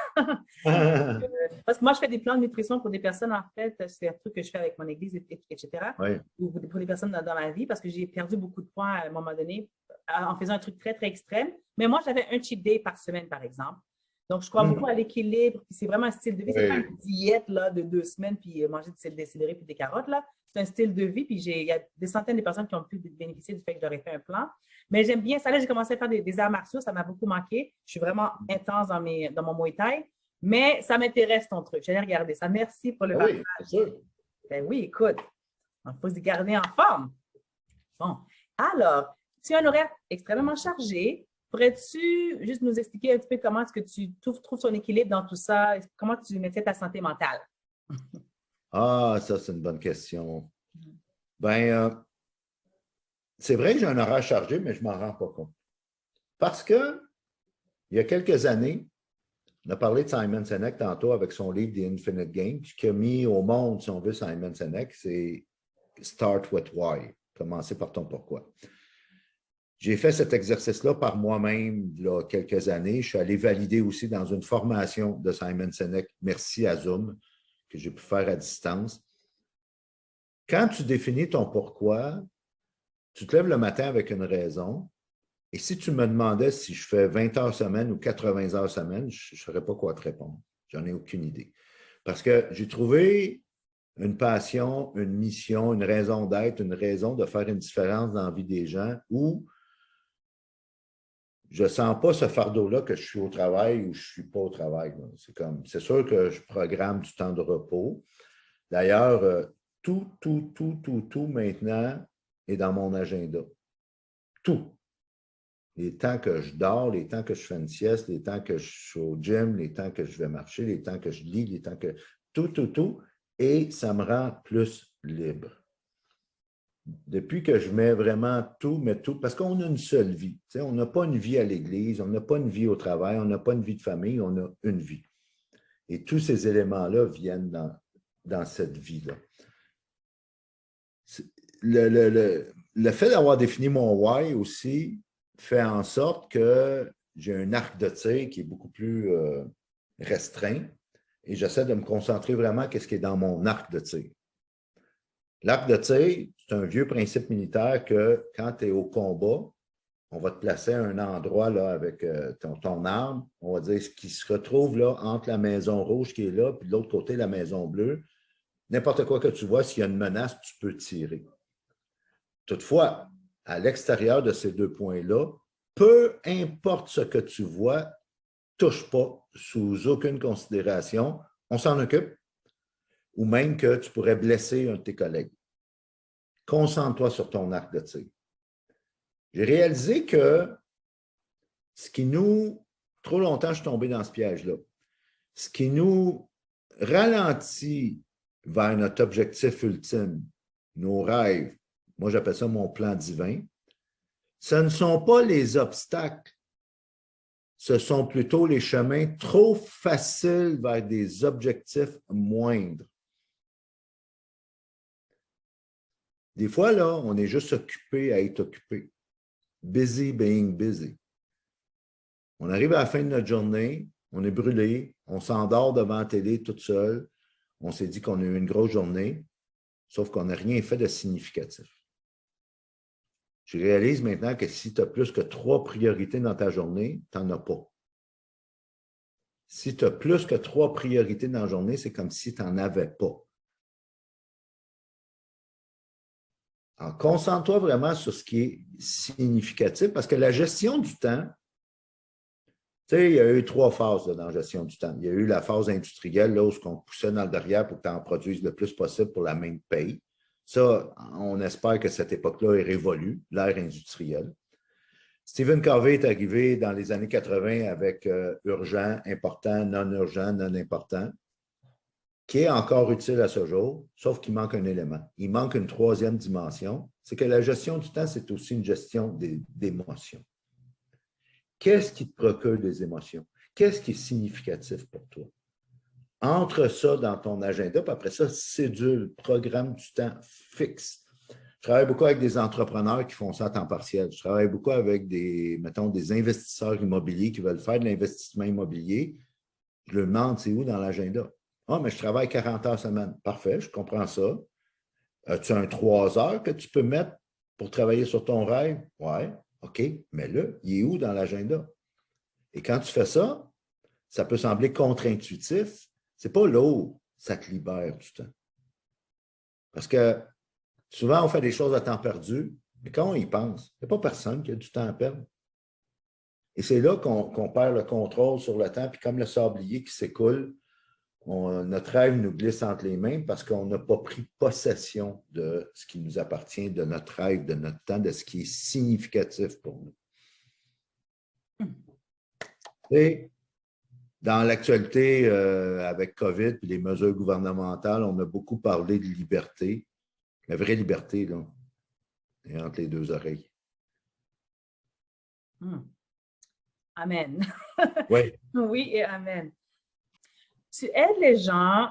Parce que moi, je fais des plans de nutrition pour des personnes, en fait, c'est un truc que je fais avec mon église, etc. Oui. Ou pour des personnes dans ma vie, parce que j'ai perdu beaucoup de poids à un moment donné en faisant un truc très, très extrême. Mais moi, j'avais un cheat day par semaine, par exemple. Donc, je crois beaucoup à l'équilibre. C'est vraiment un style de vie. C'est pas une diète là, de 2 semaines, puis manger des céleri puis des carottes. C'est un style de vie. Puis il y a des centaines de personnes qui ont pu bénéficier du fait que j'aurais fait un plan. Mais j'aime bien ça. Là, j'ai commencé à faire des arts martiaux. Ça m'a beaucoup manqué. Je suis vraiment intense dans mon Muay Thai. Mais ça m'intéresse ton truc. J'allais regarder ça. Merci pour le partage. Oui, c'est sûr. Ben oui, écoute, il faut se garder en forme. Bon. Alors, tu as un horaire extrêmement chargé. Pourrais-tu juste nous expliquer un petit peu comment est-ce que tu trouves ton équilibre dans tout ça? Comment tu mettais ta santé mentale? Ah, ça, c'est une bonne question. Ben, c'est vrai que j'ai un horaire chargé, mais je ne m'en rends pas compte. Parce que, il y a quelques années, on a parlé de Simon Sinek tantôt avec son livre The Infinite Game. Ce qui a mis au monde, si on veut, Simon Sinek, c'est Start with Why. Commencer par ton pourquoi. J'ai fait cet exercice-là par moi-même il y a quelques années. Je suis allé valider aussi dans une formation de Simon Sinek, merci à Zoom, que j'ai pu faire à distance. Quand tu définis ton pourquoi, tu te lèves le matin avec une raison. Et si tu me demandais si je fais 20 heures semaine ou 80 heures semaine, je ne saurais pas quoi te répondre. J'en ai aucune idée. Parce que j'ai trouvé une passion, une mission, une raison d'être, une raison de faire une différence dans la vie des gens où je ne sens pas ce fardeau-là que je suis au travail ou je ne suis pas au travail. C'est sûr que je programme du temps de repos. D'ailleurs, tout maintenant est dans mon agenda. Tout. Les temps que je dors, les temps que je fais une sieste, les temps que je suis au gym, les temps que je vais marcher, les temps que je lis, les temps que... Tout. Et ça me rend plus libre. Depuis que je mets vraiment tout, parce qu'on a une seule vie. Tu sais, on n'a pas une vie à l'église, on n'a pas une vie au travail, on n'a pas une vie de famille, on a une vie. Et tous ces éléments-là viennent dans cette vie-là. Le fait d'avoir défini mon why aussi fait en sorte que j'ai un arc de tir qui est beaucoup plus restreint et j'essaie de me concentrer vraiment sur ce qui est dans mon arc de tir. L'arc de tir, c'est un vieux principe militaire que quand tu es au combat, on va te placer à un endroit là, avec ton arme, on va dire ce qui se retrouve là entre la maison rouge qui est là, puis de l'autre côté, la maison bleue. N'importe quoi que tu vois, s'il y a une menace, tu peux tirer. Toutefois, à l'extérieur de ces 2 points-là, peu importe ce que tu vois, touche pas sous aucune considération, on s'en occupe, ou même que tu pourrais blesser un de tes collègues. Concentre-toi sur ton arc de tir. J'ai réalisé que trop longtemps, je suis tombé dans ce piège-là, ce qui nous ralentit vers notre objectif ultime, nos rêves, moi j'appelle ça mon plan divin, ce ne sont pas les obstacles, ce sont plutôt les chemins trop faciles vers des objectifs moindres. Des fois, là, on est juste occupé à être occupé. Busy being busy. On arrive à la fin de notre journée, on est brûlé, on s'endort devant la télé toute seule, on s'est dit qu'on a eu une grosse journée, sauf qu'on n'a rien fait de significatif. Je réalise maintenant que si tu as plus que 3 priorités dans ta journée, tu n'en as pas. Si tu as plus que 3 priorités dans la journée, c'est comme si tu n'en avais pas. Alors, concentre-toi vraiment sur ce qui est significatif, parce que la gestion du temps, tu sais, il y a eu 3 phases là, dans la gestion du temps. Il y a eu la phase industrielle, là, où on poussait dans le derrière pour que tu en produises le plus possible pour la même paye. Ça, on espère que cette époque-là est révolue, l'ère industrielle. Stephen Covey est arrivé dans les années 80 avec urgent, important, non urgent, non important, qui est encore utile à ce jour, sauf qu'il manque un élément. Il manque une 3e dimension, c'est que la gestion du temps, c'est aussi une gestion d'émotions. Qu'est-ce qui te procure des émotions? Qu'est-ce qui est significatif pour toi? Entre ça dans ton agenda, puis après ça, cédule, programme du temps fixe. Je travaille beaucoup avec des entrepreneurs qui font ça à temps partiel. Je travaille beaucoup avec mettons, des investisseurs immobiliers qui veulent faire de l'investissement immobilier. Je leur demande, c'est où dans l'agenda? Ah, mais je travaille 40 heures semaine. Parfait, je comprends ça. As-tu un 3 heures que tu peux mettre pour travailler sur ton rêve? Oui, OK, mais là, il est où dans l'agenda? Et quand tu fais ça, ça peut sembler contre-intuitif. C'est pas lourd, ça te libère du temps. Parce que souvent, on fait des choses à temps perdu, mais quand on y pense, il n'y a pas personne qui a du temps à perdre. Et c'est là qu'on perd le contrôle sur le temps, puis comme le sablier qui s'écoule, notre rêve nous glisse entre les mains parce qu'on n'a pas pris possession de ce qui nous appartient, de notre rêve, de notre temps, de ce qui est significatif pour nous. Et dans l'actualité, avec COVID et les mesures gouvernementales, on a beaucoup parlé de liberté. La vraie liberté, là, est entre les 2 oreilles. Amen. Oui. Oui et amen. Tu aides les gens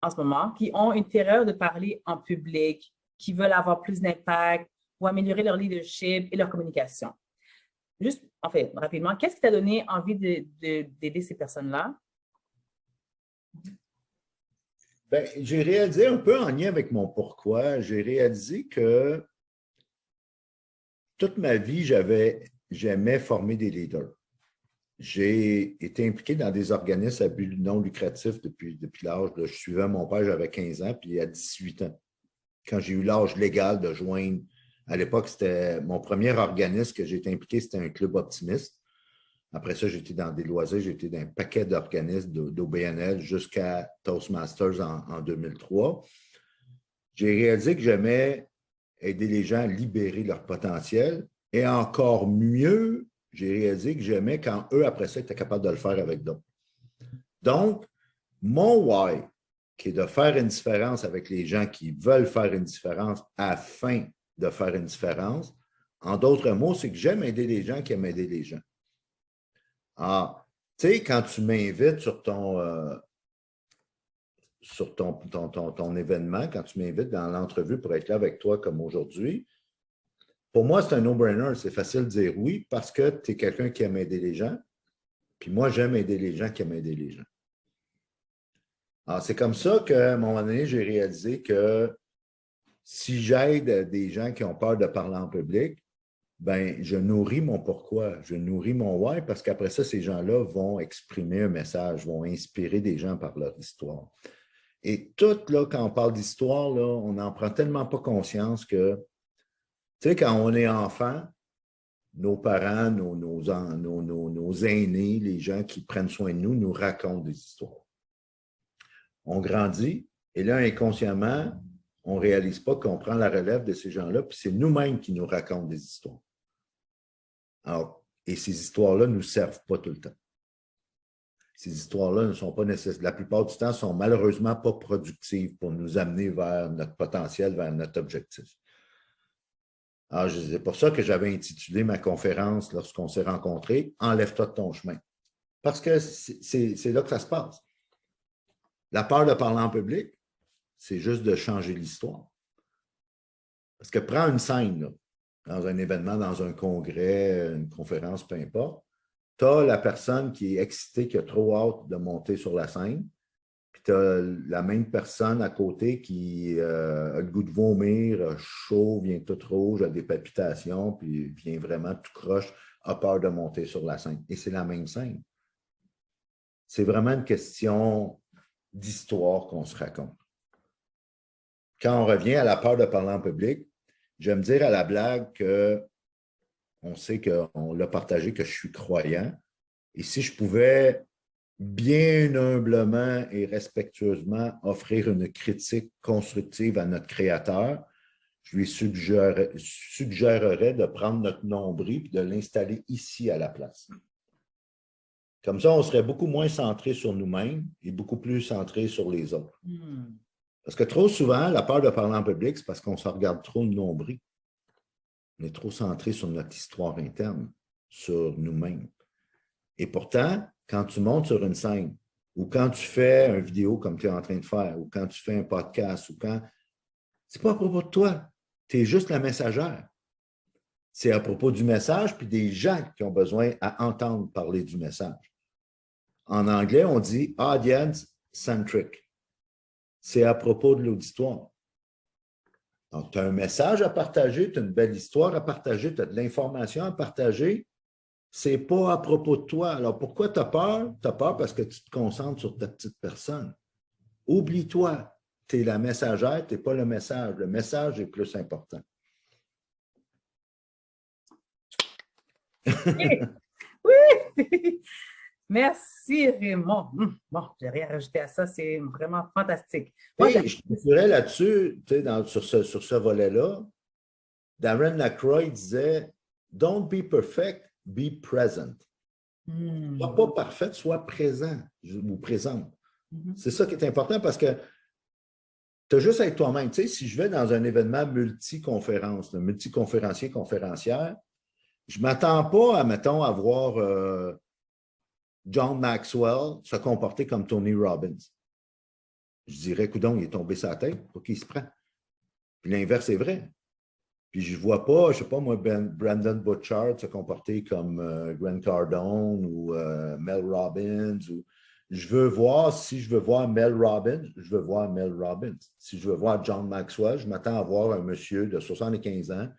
en ce moment qui ont une terreur de parler en public, qui veulent avoir plus d'impact ou améliorer leur leadership et leur communication. Juste, en fait, rapidement, qu'est-ce qui t'a donné envie d'aider ces personnes-là? Bien, j'ai réalisé un peu en lien avec mon pourquoi, j'ai réalisé que toute ma vie, j'aimais former des leaders. J'ai été impliqué dans des organismes à but non lucratif depuis l'âge. Je suivais mon père, j'avais 15 ans, puis à 18 ans, quand j'ai eu l'âge légal de joindre, à l'époque, c'était mon premier organisme que j'ai été impliqué, c'était un club optimiste. Après ça, j'étais dans des loisirs, j'étais dans un paquet d'organismes d'OBNL jusqu'à Toastmasters en 2003. J'ai réalisé que j'aimais aider les gens à libérer leur potentiel et encore mieux, j'ai réalisé que j'aimais quand eux, après ça, étaient capables de le faire avec d'autres. Donc, mon why, qui est de faire une différence avec les gens qui veulent faire une différence afin de faire une différence, en d'autres mots, c'est que j'aime aider les gens qui aiment aider les gens. Ah, tu sais, quand tu m'invites sur ton événement, quand tu m'invites dans l'entrevue pour être là avec toi comme aujourd'hui, pour moi, c'est un no-brainer. C'est facile de dire oui parce que tu es quelqu'un qui aime aider les gens. Puis moi, j'aime aider les gens qui aiment aider les gens. Alors, c'est comme ça qu'à un moment donné, j'ai réalisé que si j'aide des gens qui ont peur de parler en public, ben, je nourris mon pourquoi, je nourris mon why, parce qu'après ça, ces gens-là vont exprimer un message, vont inspirer des gens par leur histoire. Et tout, là, quand on parle d'histoire, là, on n'en prend tellement pas conscience que, tu sais, quand on est enfant, nos parents, nos aînés, les gens qui prennent soin de nous, nous racontent des histoires. On grandit, et là, inconsciemment, on ne réalise pas qu'on prend la relève de ces gens-là, puis c'est nous-mêmes qui nous racontent des histoires. Alors, et ces histoires-là ne nous servent pas tout le temps. ces histoires-là ne sont pas nécessaires. La plupart du temps, ne sont malheureusement pas productives pour nous amener vers notre potentiel, vers notre objectif. Alors, c'est pour ça que j'avais intitulé ma conférence lorsqu'on s'est rencontrés, « Enlève-toi de ton chemin ». Parce que c'est là que ça se passe. La peur de parler en public, c'est juste de changer l'histoire. Parce que prends une scène, là, dans un événement, dans un congrès, une conférence, peu importe, tu as la personne qui est excitée, qui a trop hâte de monter sur la scène, puis tu as la même personne à côté qui a le goût de vomir, a chaud, vient tout rouge, a des palpitations, puis vient vraiment tout croche, a peur de monter sur la scène. Et c'est la même scène. C'est vraiment une question d'histoire qu'on se raconte. Quand on revient à la peur de parler en public, j'aime dire à la blague qu'on sait qu'on l'a partagé que je suis croyant. Et si je pouvais bien humblement et respectueusement offrir une critique constructive à notre créateur, je lui suggérerais de prendre notre nombril et de l'installer ici à la place. Comme ça, on serait beaucoup moins centré sur nous-mêmes et beaucoup plus centré sur les autres. Parce que trop souvent, la peur de parler en public, c'est parce qu'on se regarde trop le nombril. On est trop centré sur notre histoire interne, sur nous-mêmes. Et pourtant, quand tu montes sur une scène, ou quand tu fais une vidéo comme tu es en train de faire, ou quand tu fais un podcast, ou quand... c'est pas à propos de toi. Tu es juste la messagère. C'est à propos du message, puis des gens qui ont besoin à entendre parler du message. En anglais, on dit « audience-centric ». C'est à propos de l'auditoire. Donc, tu as un message à partager, tu as une belle histoire à partager, tu as de l'information à partager. Ce n'est pas à propos de toi. Alors, pourquoi tu as peur? Tu as peur parce que tu te concentres sur ta petite personne. Oublie-toi, tu es la messagère, tu n'es pas le message. Le message est plus important. Oui! Merci, Raymond. Bon, je n'ai rien à rajouter à ça. C'est vraiment fantastique. Moi, je te dirais là-dessus, sur ce volet-là, Darren Aykroyd disait « Don't be perfect, be present ». Sois pas parfaite, sois présent ou présente. C'est ça qui est important parce que tu as juste à être toi-même. Tu sais, si je vais dans un événement multi-conférence, multi-conférencier, conférencière, je ne m'attends pas à, mettons, à voir John Maxwell se comporter comme Tony Robbins. Je dirais, coudonc, il est tombé sa tête, pour qu'il se prend. Puis l'inverse est vrai. Puis je ne vois pas, je ne sais pas moi, Brandon Butchard se comporter comme Grant Cardone ou Mel Robbins. Je veux voir, si je veux voir Mel Robbins, je veux voir Mel Robbins. Si je veux voir John Maxwell, je m'attends à voir un monsieur de 75 ans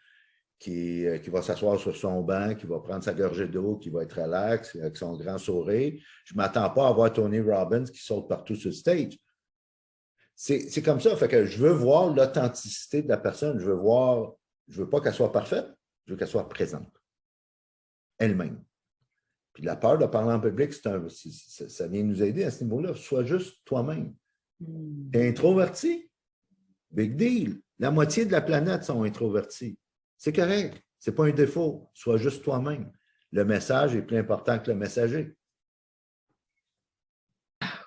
qui va s'asseoir sur son banc, qui va prendre sa gorgée d'eau, qui va être relax, avec son grand sourire. Je ne m'attends pas à voir Tony Robbins qui saute partout sur le stage. C'est comme ça. Fait que je veux voir l'authenticité de la personne. Je veux pas qu'elle soit parfaite, je veux qu'elle soit présente. Elle-même. Puis la peur de parler en public, ça vient nous aider à ce niveau-là. Sois juste toi-même. Tu es introverti? Big deal. La moitié de la planète sont introvertis. C'est correct. Ce n'est pas un défaut. Sois juste toi-même. Le message est plus important que le messager.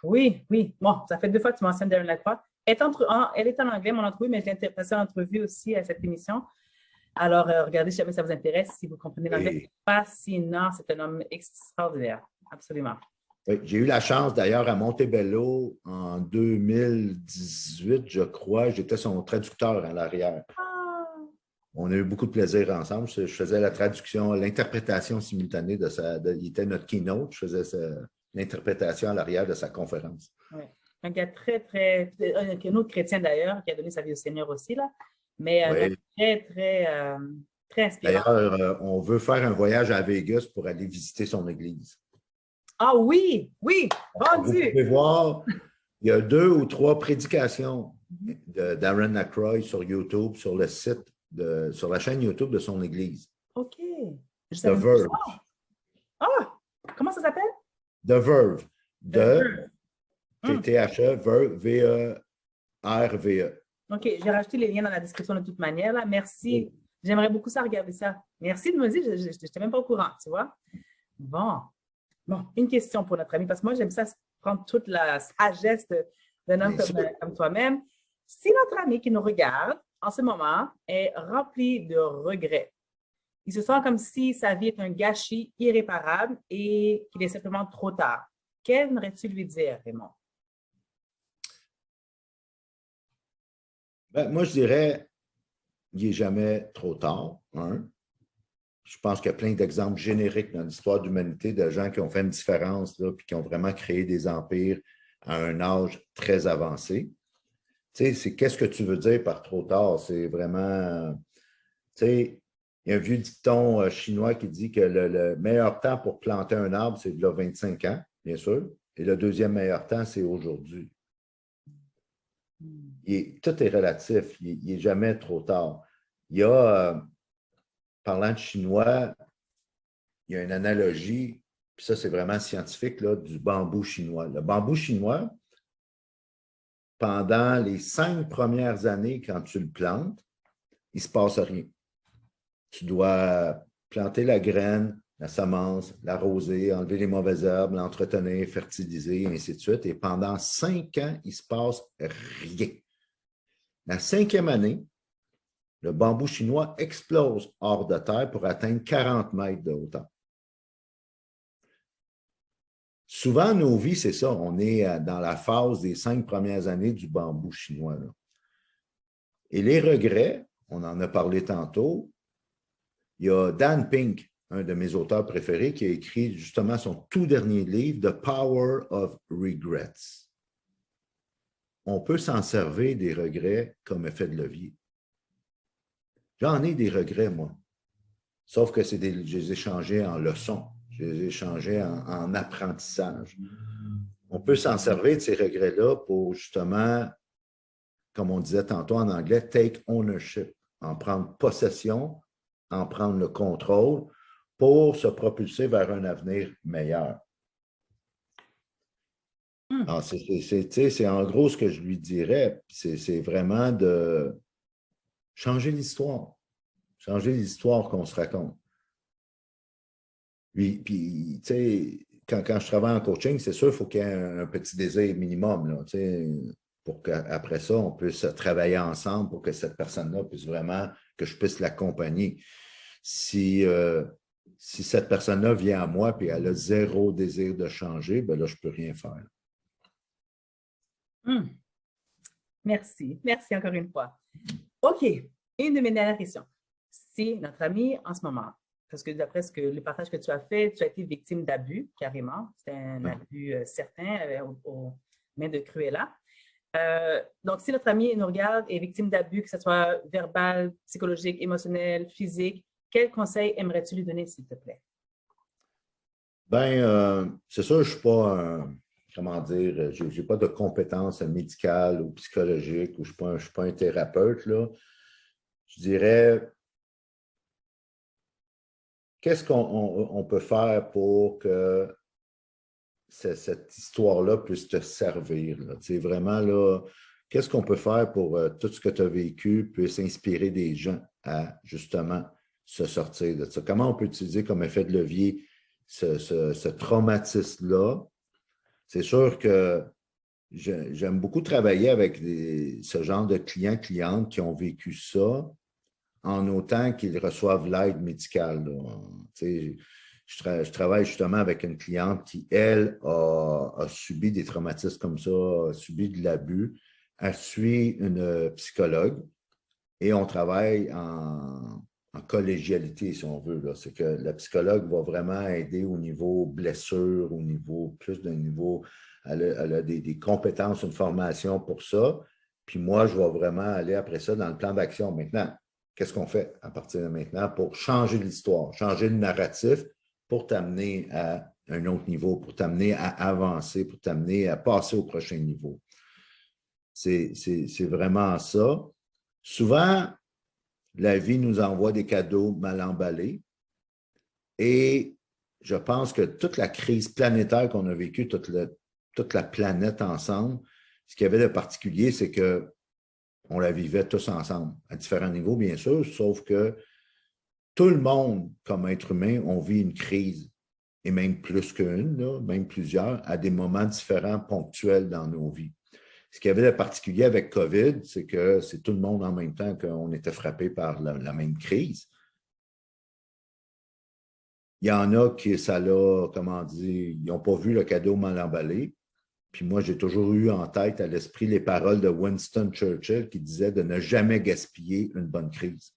Oui. Bon, ça fait 2 fois que tu mentionnes Darren Aykroyd. Elle est en anglais, mon entrevue, mais je l'ai passée en entrevue aussi à cette émission. Alors, regardez si jamais ça vous intéresse, si vous comprenez l'anglais. C'est fascinant. C'est un homme extraordinaire. Absolument. Oui, j'ai eu la chance d'ailleurs à Montebello en 2018, je crois. J'étais son traducteur à l'arrière. On a eu beaucoup de plaisir ensemble. Je faisais la traduction, l'interprétation simultanée il était notre keynote. Je faisais l'interprétation à l'arrière de sa conférence. Oui. Un gars un autre chrétien d'ailleurs, qui a donné sa vie au Seigneur aussi, là. Mais très inspirant. D'ailleurs, on veut faire un voyage à Vegas pour aller visiter son église. Ah oui, Vous rendu! pouvez voir, il y a 2 ou 3 prédications de Darren Aykroyd sur YouTube, sur le site, sur la chaîne YouTube de son église. OK. The Verve. Ah! Comment ça s'appelle? The Verve. T-T-H-E, Verve, V-E-R-V-E. OK, j'ai rajouté les liens dans la description de toute manière. Là. Merci. Oui. J'aimerais beaucoup ça, regarder ça. Merci de me dire, je n'étais même pas au courant, tu vois. Bon. Bon, une question pour notre ami, parce que moi, j'aime ça prendre toute la sagesse d'un homme comme toi-même. Si notre ami qui nous regarde en ce moment est rempli de regrets, il se sent comme si sa vie est un gâchis irréparable et qu'il est simplement trop tard, qu'aimerais-tu lui dire, Raymond? Ben, moi, je dirais, il n'est jamais trop tard. Hein? Je pense qu'il y a plein d'exemples génériques dans l'histoire de l'humanité de gens qui ont fait une différence là, puis qui ont vraiment créé des empires à un âge très avancé. Tu sais, c'est qu'est-ce que tu veux dire par trop tard? C'est vraiment, tu sais, il y a un vieux dicton chinois qui dit que le meilleur temps pour planter un arbre, c'est de là 25 ans, bien sûr, et le deuxième meilleur temps, c'est aujourd'hui. Tout est relatif, il n'est jamais trop tard. Il y a, parlant de chinois, il y a une analogie, puis ça, c'est vraiment scientifique, là, du bambou chinois. Le bambou chinois, pendant les 5 premières années, quand tu le plantes, il ne se passe rien. Tu dois planter la graine, la semence, l'arroser, enlever les mauvaises herbes, l'entretenir, fertiliser, et ainsi de suite. Et pendant 5 ans, il ne se passe rien. La 5e année, le bambou chinois explose hors de terre pour atteindre 40 mètres de hauteur. Souvent, nos vies, c'est ça. On est dans la phase des 5 premières années du bambou chinois. Là. Et les regrets, on en a parlé tantôt, il y a Dan Pink, un de mes auteurs préférés, qui a écrit justement son tout dernier livre, The Power of Regrets. On peut s'en servir des regrets comme effet de levier. J'en ai des regrets, moi. Sauf que je les ai changés en leçons. Je les ai changés en apprentissage. On peut s'en servir de ces regrets-là pour justement, comme on disait tantôt en anglais, take ownership, en prendre possession, en prendre le contrôle pour se propulser vers un avenir meilleur. C'est en gros ce que je lui dirais. C'est vraiment de changer l'histoire. Changer l'histoire qu'on se raconte. Puis tu sais, quand je travaille en coaching, c'est sûr, il faut qu'il y ait un petit désir minimum, là, pour qu'après ça, on puisse travailler ensemble pour que cette personne-là puisse vraiment, que je puisse l'accompagner. Si cette personne-là vient à moi et elle a zéro désir de changer, bien là, je ne peux rien faire. Merci. Merci encore une fois. OK. Une de mes dernières questions. Si notre ami en ce moment, parce que d'après le partage que tu as fait, tu as été victime d'abus, carrément. C'est un abus certain aux mains de Cruella. Donc, si notre ami nous regarde et est victime d'abus, que ce soit verbal, psychologique, émotionnel, physique, quel conseil aimerais-tu lui donner, s'il te plaît? Bien, c'est sûr, je ne suis pas comment dire, je n'ai pas de compétences médicales ou psychologiques, ou je ne suis pas un thérapeute, là. Je dirais, qu'est-ce qu'on peut faire pour que cette histoire-là puisse te servir? Vraiment, là, qu'est-ce qu'on peut faire pour tout ce que tu as vécu puisse inspirer des gens à, justement, se sortir de ça? Comment on peut utiliser comme effet de levier ce traumatisme-là? C'est sûr que j'aime beaucoup travailler avec ce genre de clients-clientes qui ont vécu ça en autant qu'ils reçoivent l'aide médicale. Je travaille justement avec une cliente qui, elle, a subi des traumatismes comme ça, a subi de l'abus. Elle suit une psychologue et on travaille en collégialité, si on veut. C'est que la psychologue va vraiment aider au niveau blessure, au niveau, plus d'un niveau, elle a des compétences, une formation pour ça. Puis moi, je vais vraiment aller après ça dans le plan d'action. Maintenant, qu'est-ce qu'on fait à partir de maintenant pour changer l'histoire, changer le narratif pour t'amener à un autre niveau, pour t'amener à avancer, pour t'amener à passer au prochain niveau? C'est vraiment ça. Souvent, la vie nous envoie des cadeaux mal emballés et je pense que toute la crise planétaire qu'on a vécue, toute la planète ensemble, ce qu'il y avait de particulier, c'est que on la vivait tous ensemble, à différents niveaux, bien sûr, sauf que tout le monde, comme être humain, on vit une crise. et même plus qu'une, là, même plusieurs, à des moments différents, ponctuels dans nos vies. Ce qu'il y avait de particulier avec COVID, c'est que c'est tout le monde en même temps qu'on était frappé par la même crise. Il y en a qui, ça l'a, comment dire, ils n'ont pas vu le cadeau mal emballé. Puis moi, j'ai toujours eu en tête, à l'esprit, les paroles de Winston Churchill qui disait de ne jamais gaspiller une bonne crise.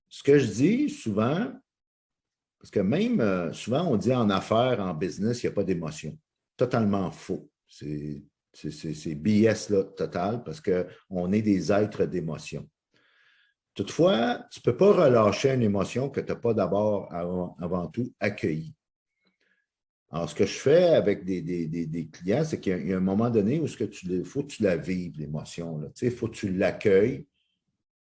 Ce que je dis souvent, parce que même souvent, on dit en affaires, en business, il n'y a pas d'émotion. Totalement faux. C'est BS là, total parce qu'on est des êtres d'émotion. Toutefois, tu ne peux pas relâcher une émotion que tu n'as pas d'abord, avant tout, accueillie. Alors, ce que je fais avec des clients, c'est qu'il y a un moment donné où il faut que tu la vives, l'émotion. Il faut que tu l'accueilles,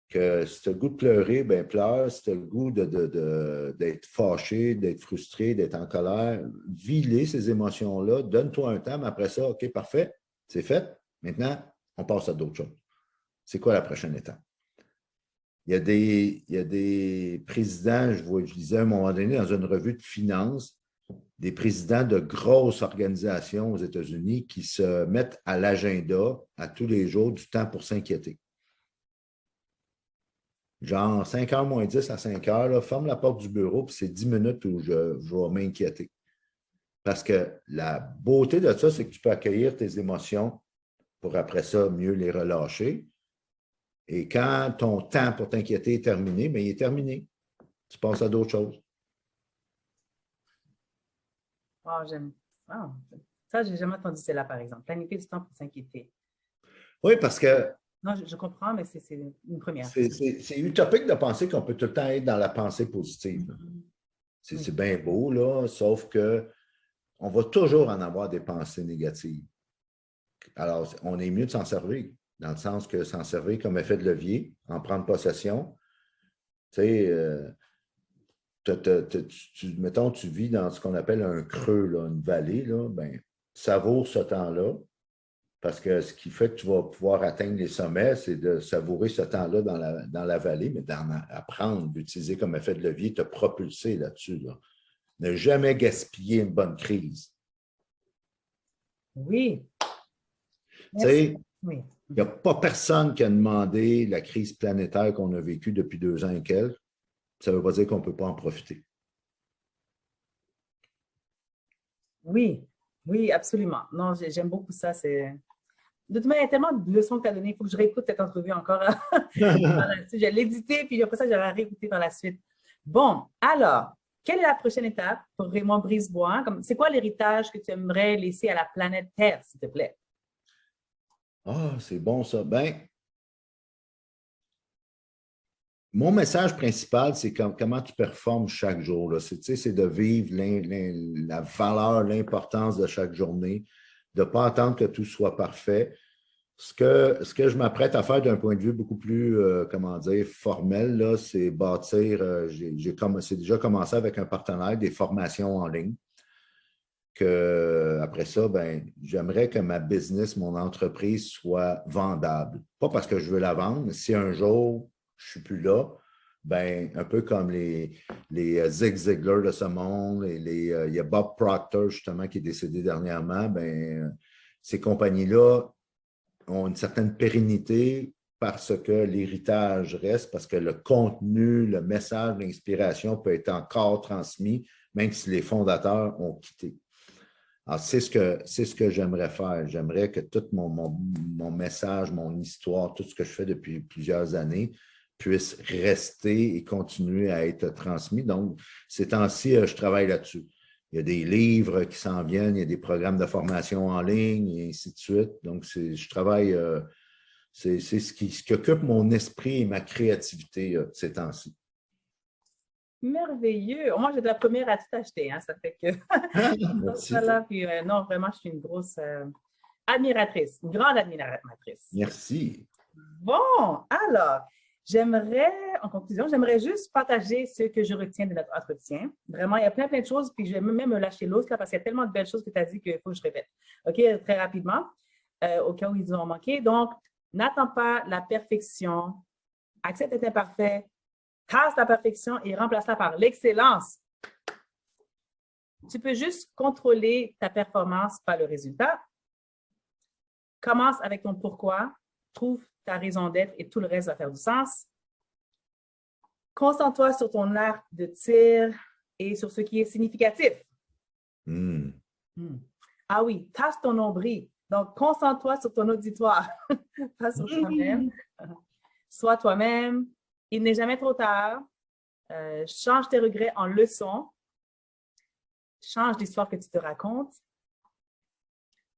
que si tu as le goût de pleurer, bien pleure. Si tu as le goût d'être fâché, d'être frustré, d'être en colère, vis-les, ces émotions-là, donne-toi un temps, mais après ça, OK, parfait, c'est fait. Maintenant, on passe à d'autres choses. C'est quoi la prochaine étape? Il y a des présidents, je lisais à un moment donné dans une revue de finances, des présidents de grosses organisations aux États-Unis qui se mettent à l'agenda à tous les jours du temps pour s'inquiéter. Genre 5h moins 10 à 5h, là, ferme la porte du bureau, puis c'est 10 minutes où je vais m'inquiéter. Parce que la beauté de ça, c'est que tu peux accueillir tes émotions pour après ça mieux les relâcher. Et quand ton temps pour t'inquiéter est terminé, bien, il est terminé. Tu passes à d'autres choses. Oh, j'aime. Oh, ça, je n'ai jamais entendu cela, par exemple. Planifier du temps pour s'inquiéter. Oui, parce que non, je comprends, mais c'est une première. C'est utopique de penser qu'on peut tout le temps être dans la pensée positive. C'est bien beau, là, sauf qu'on va toujours en avoir des pensées négatives. Alors, on est mieux de s'en servir, dans le sens que s'en servir comme effet de levier, en prendre possession. Tu sais, mettons, tu vis dans ce qu'on appelle un creux, là, une vallée, là, ben, savoure ce temps-là, parce que ce qui fait que tu vas pouvoir atteindre les sommets, c'est de savourer ce temps-là dans la vallée, mais d'apprendre, d'utiliser comme effet de levier, te propulser là-dessus. Là. Ne jamais gaspiller une bonne crise. Oui. Tu sais, il n'y a pas personne qui a demandé la crise planétaire qu'on a vécue depuis 2 ans et quelques. Ça ne veut pas dire qu'on ne peut pas en profiter. Oui, oui, absolument. Non, j'aime beaucoup ça. De toute manière, il y a tellement de leçons que tu as données. Il faut que je réécoute cette entrevue encore. Je vais l'éditer, puis après ça, je vais réécouter par la suite. Bon, alors, quelle est la prochaine étape pour Raymond Brisebois? C'est quoi l'héritage que tu aimerais laisser à la planète Terre, s'il te plaît? Ah, c'est bon ça. Ben, mon message principal, c'est comment tu performes chaque jour. C'est de vivre la valeur, l'importance de chaque journée, de ne pas attendre que tout soit parfait. Ce que je m'apprête à faire d'un point de vue beaucoup plus, comment dire, formel, c'est bâtir, c'est déjà commencé avec un partenaire, des formations en ligne. Après ça, ben, j'aimerais que ma business, mon entreprise soit vendable. Pas parce que je veux la vendre, mais si un jour je ne suis plus là, ben, un peu comme les Zig Ziglar de ce monde, il y a Bob Proctor, justement, qui est décédé dernièrement, ben, ces compagnies-là ont une certaine pérennité parce que l'héritage reste, parce que le contenu, le message, l'inspiration peut être encore transmis, même si les fondateurs ont quitté. Alors, c'est ce que j'aimerais faire. J'aimerais que tout mon message, mon histoire, tout ce que je fais depuis plusieurs années puisse rester et continuer à être transmis. Donc, ces temps-ci, je travaille là-dessus. Il y a des livres qui s'en viennent, il y a des programmes de formation en ligne et ainsi de suite. Donc, je travaille, c'est ce qui occupe mon esprit et ma créativité ces temps-ci. Merveilleux. Moi, j'étais la première à tout acheter. Hein, ça fait que. Merci. Voilà, puis, non, vraiment, je suis une grosse admiratrice, une grande admiratrice. Merci. Bon, alors, en conclusion, j'aimerais juste partager ce que je retiens de notre entretien. Vraiment, il y a plein de choses, puis je vais même me lâcher l'os là, parce qu'il y a tellement de belles choses que tu as dit qu'il faut que je répète. OK, très rapidement, au cas où ils ont manqué. Donc, n'attends pas la perfection, accepte d'être imparfait, Tasse la perfection et remplace-la par l'excellence. Tu peux juste contrôler ta performance, pas le résultat. Commence avec ton pourquoi, trouve ta raison d'être et tout le reste va faire du sens. Concentre-toi sur ton arc de tir et sur ce qui est significatif. Ah oui, tasse ton nombril. Donc, concentre-toi sur ton auditoire, pas sur toi-même. Sois toi-même. Il n'est jamais trop tard. Change tes regrets en leçons. Change l'histoire que tu te racontes.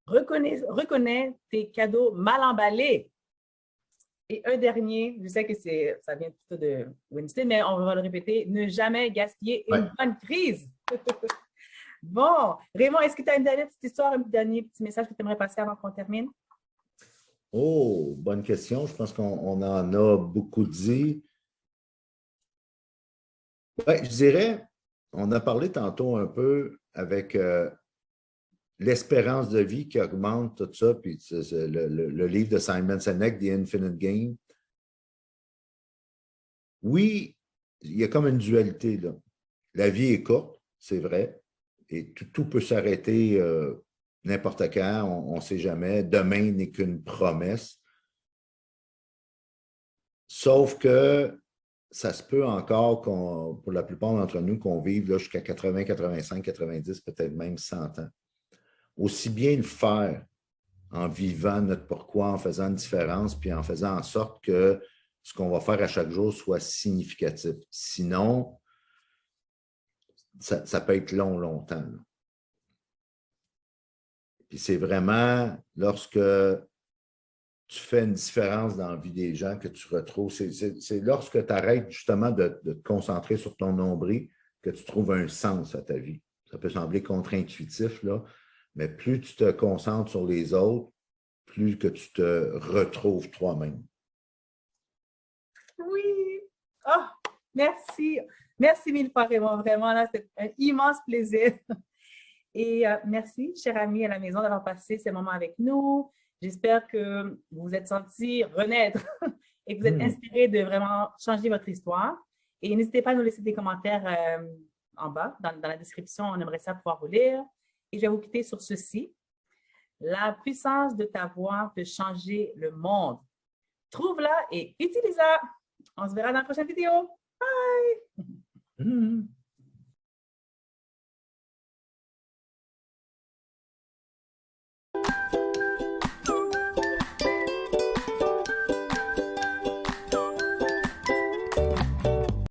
Reconnais tes cadeaux mal emballés. Et un dernier, je sais que ça vient plutôt de Winston, mais on va le répéter, ne jamais gaspiller une bonne crise. Bon, Raymond, est-ce que tu as une dernière petite histoire, un dernier petit message que tu aimerais passer avant qu'on termine? Oh, bonne question. Je pense qu'on en a beaucoup dit. Ouais, je dirais, on a parlé tantôt un peu avec l'espérance de vie qui augmente, tout ça, puis le livre de Simon Sinek, The Infinite Game. Oui, il y a comme une dualité, là. La vie est courte, c'est vrai, et tout peut s'arrêter n'importe quand, on ne sait jamais. Demain n'est qu'une promesse. Sauf que ça se peut encore, pour la plupart d'entre nous, qu'on vive jusqu'à 80, 85, 90, peut-être même 100 ans. Aussi bien le faire en vivant notre pourquoi, en faisant une différence, puis en faisant en sorte que ce qu'on va faire à chaque jour soit significatif. Sinon, ça peut être longtemps. Là. Puis c'est vraiment lorsque tu fais une différence dans la vie des gens que tu retrouves, c'est lorsque tu arrêtes justement de te concentrer sur ton nombril que tu trouves un sens à ta vie. Ça peut sembler contre-intuitif, là, mais plus tu te concentres sur les autres, plus que tu te retrouves toi-même. Oui! Oh, merci! Merci mille fois, Raymond. Vraiment, là, c'est un immense plaisir. Et merci, cher ami à la maison, d'avoir passé ces moments avec nous. J'espère que vous vous êtes sentis renaître et que vous êtes inspirés de vraiment changer votre histoire. Et n'hésitez pas à nous laisser des commentaires en bas, dans la description. On aimerait ça pouvoir vous lire. Et je vais vous quitter sur ceci. La puissance de ta voix peut changer le monde. Trouve-la et utilise-la. On se verra dans la prochaine vidéo. Bye!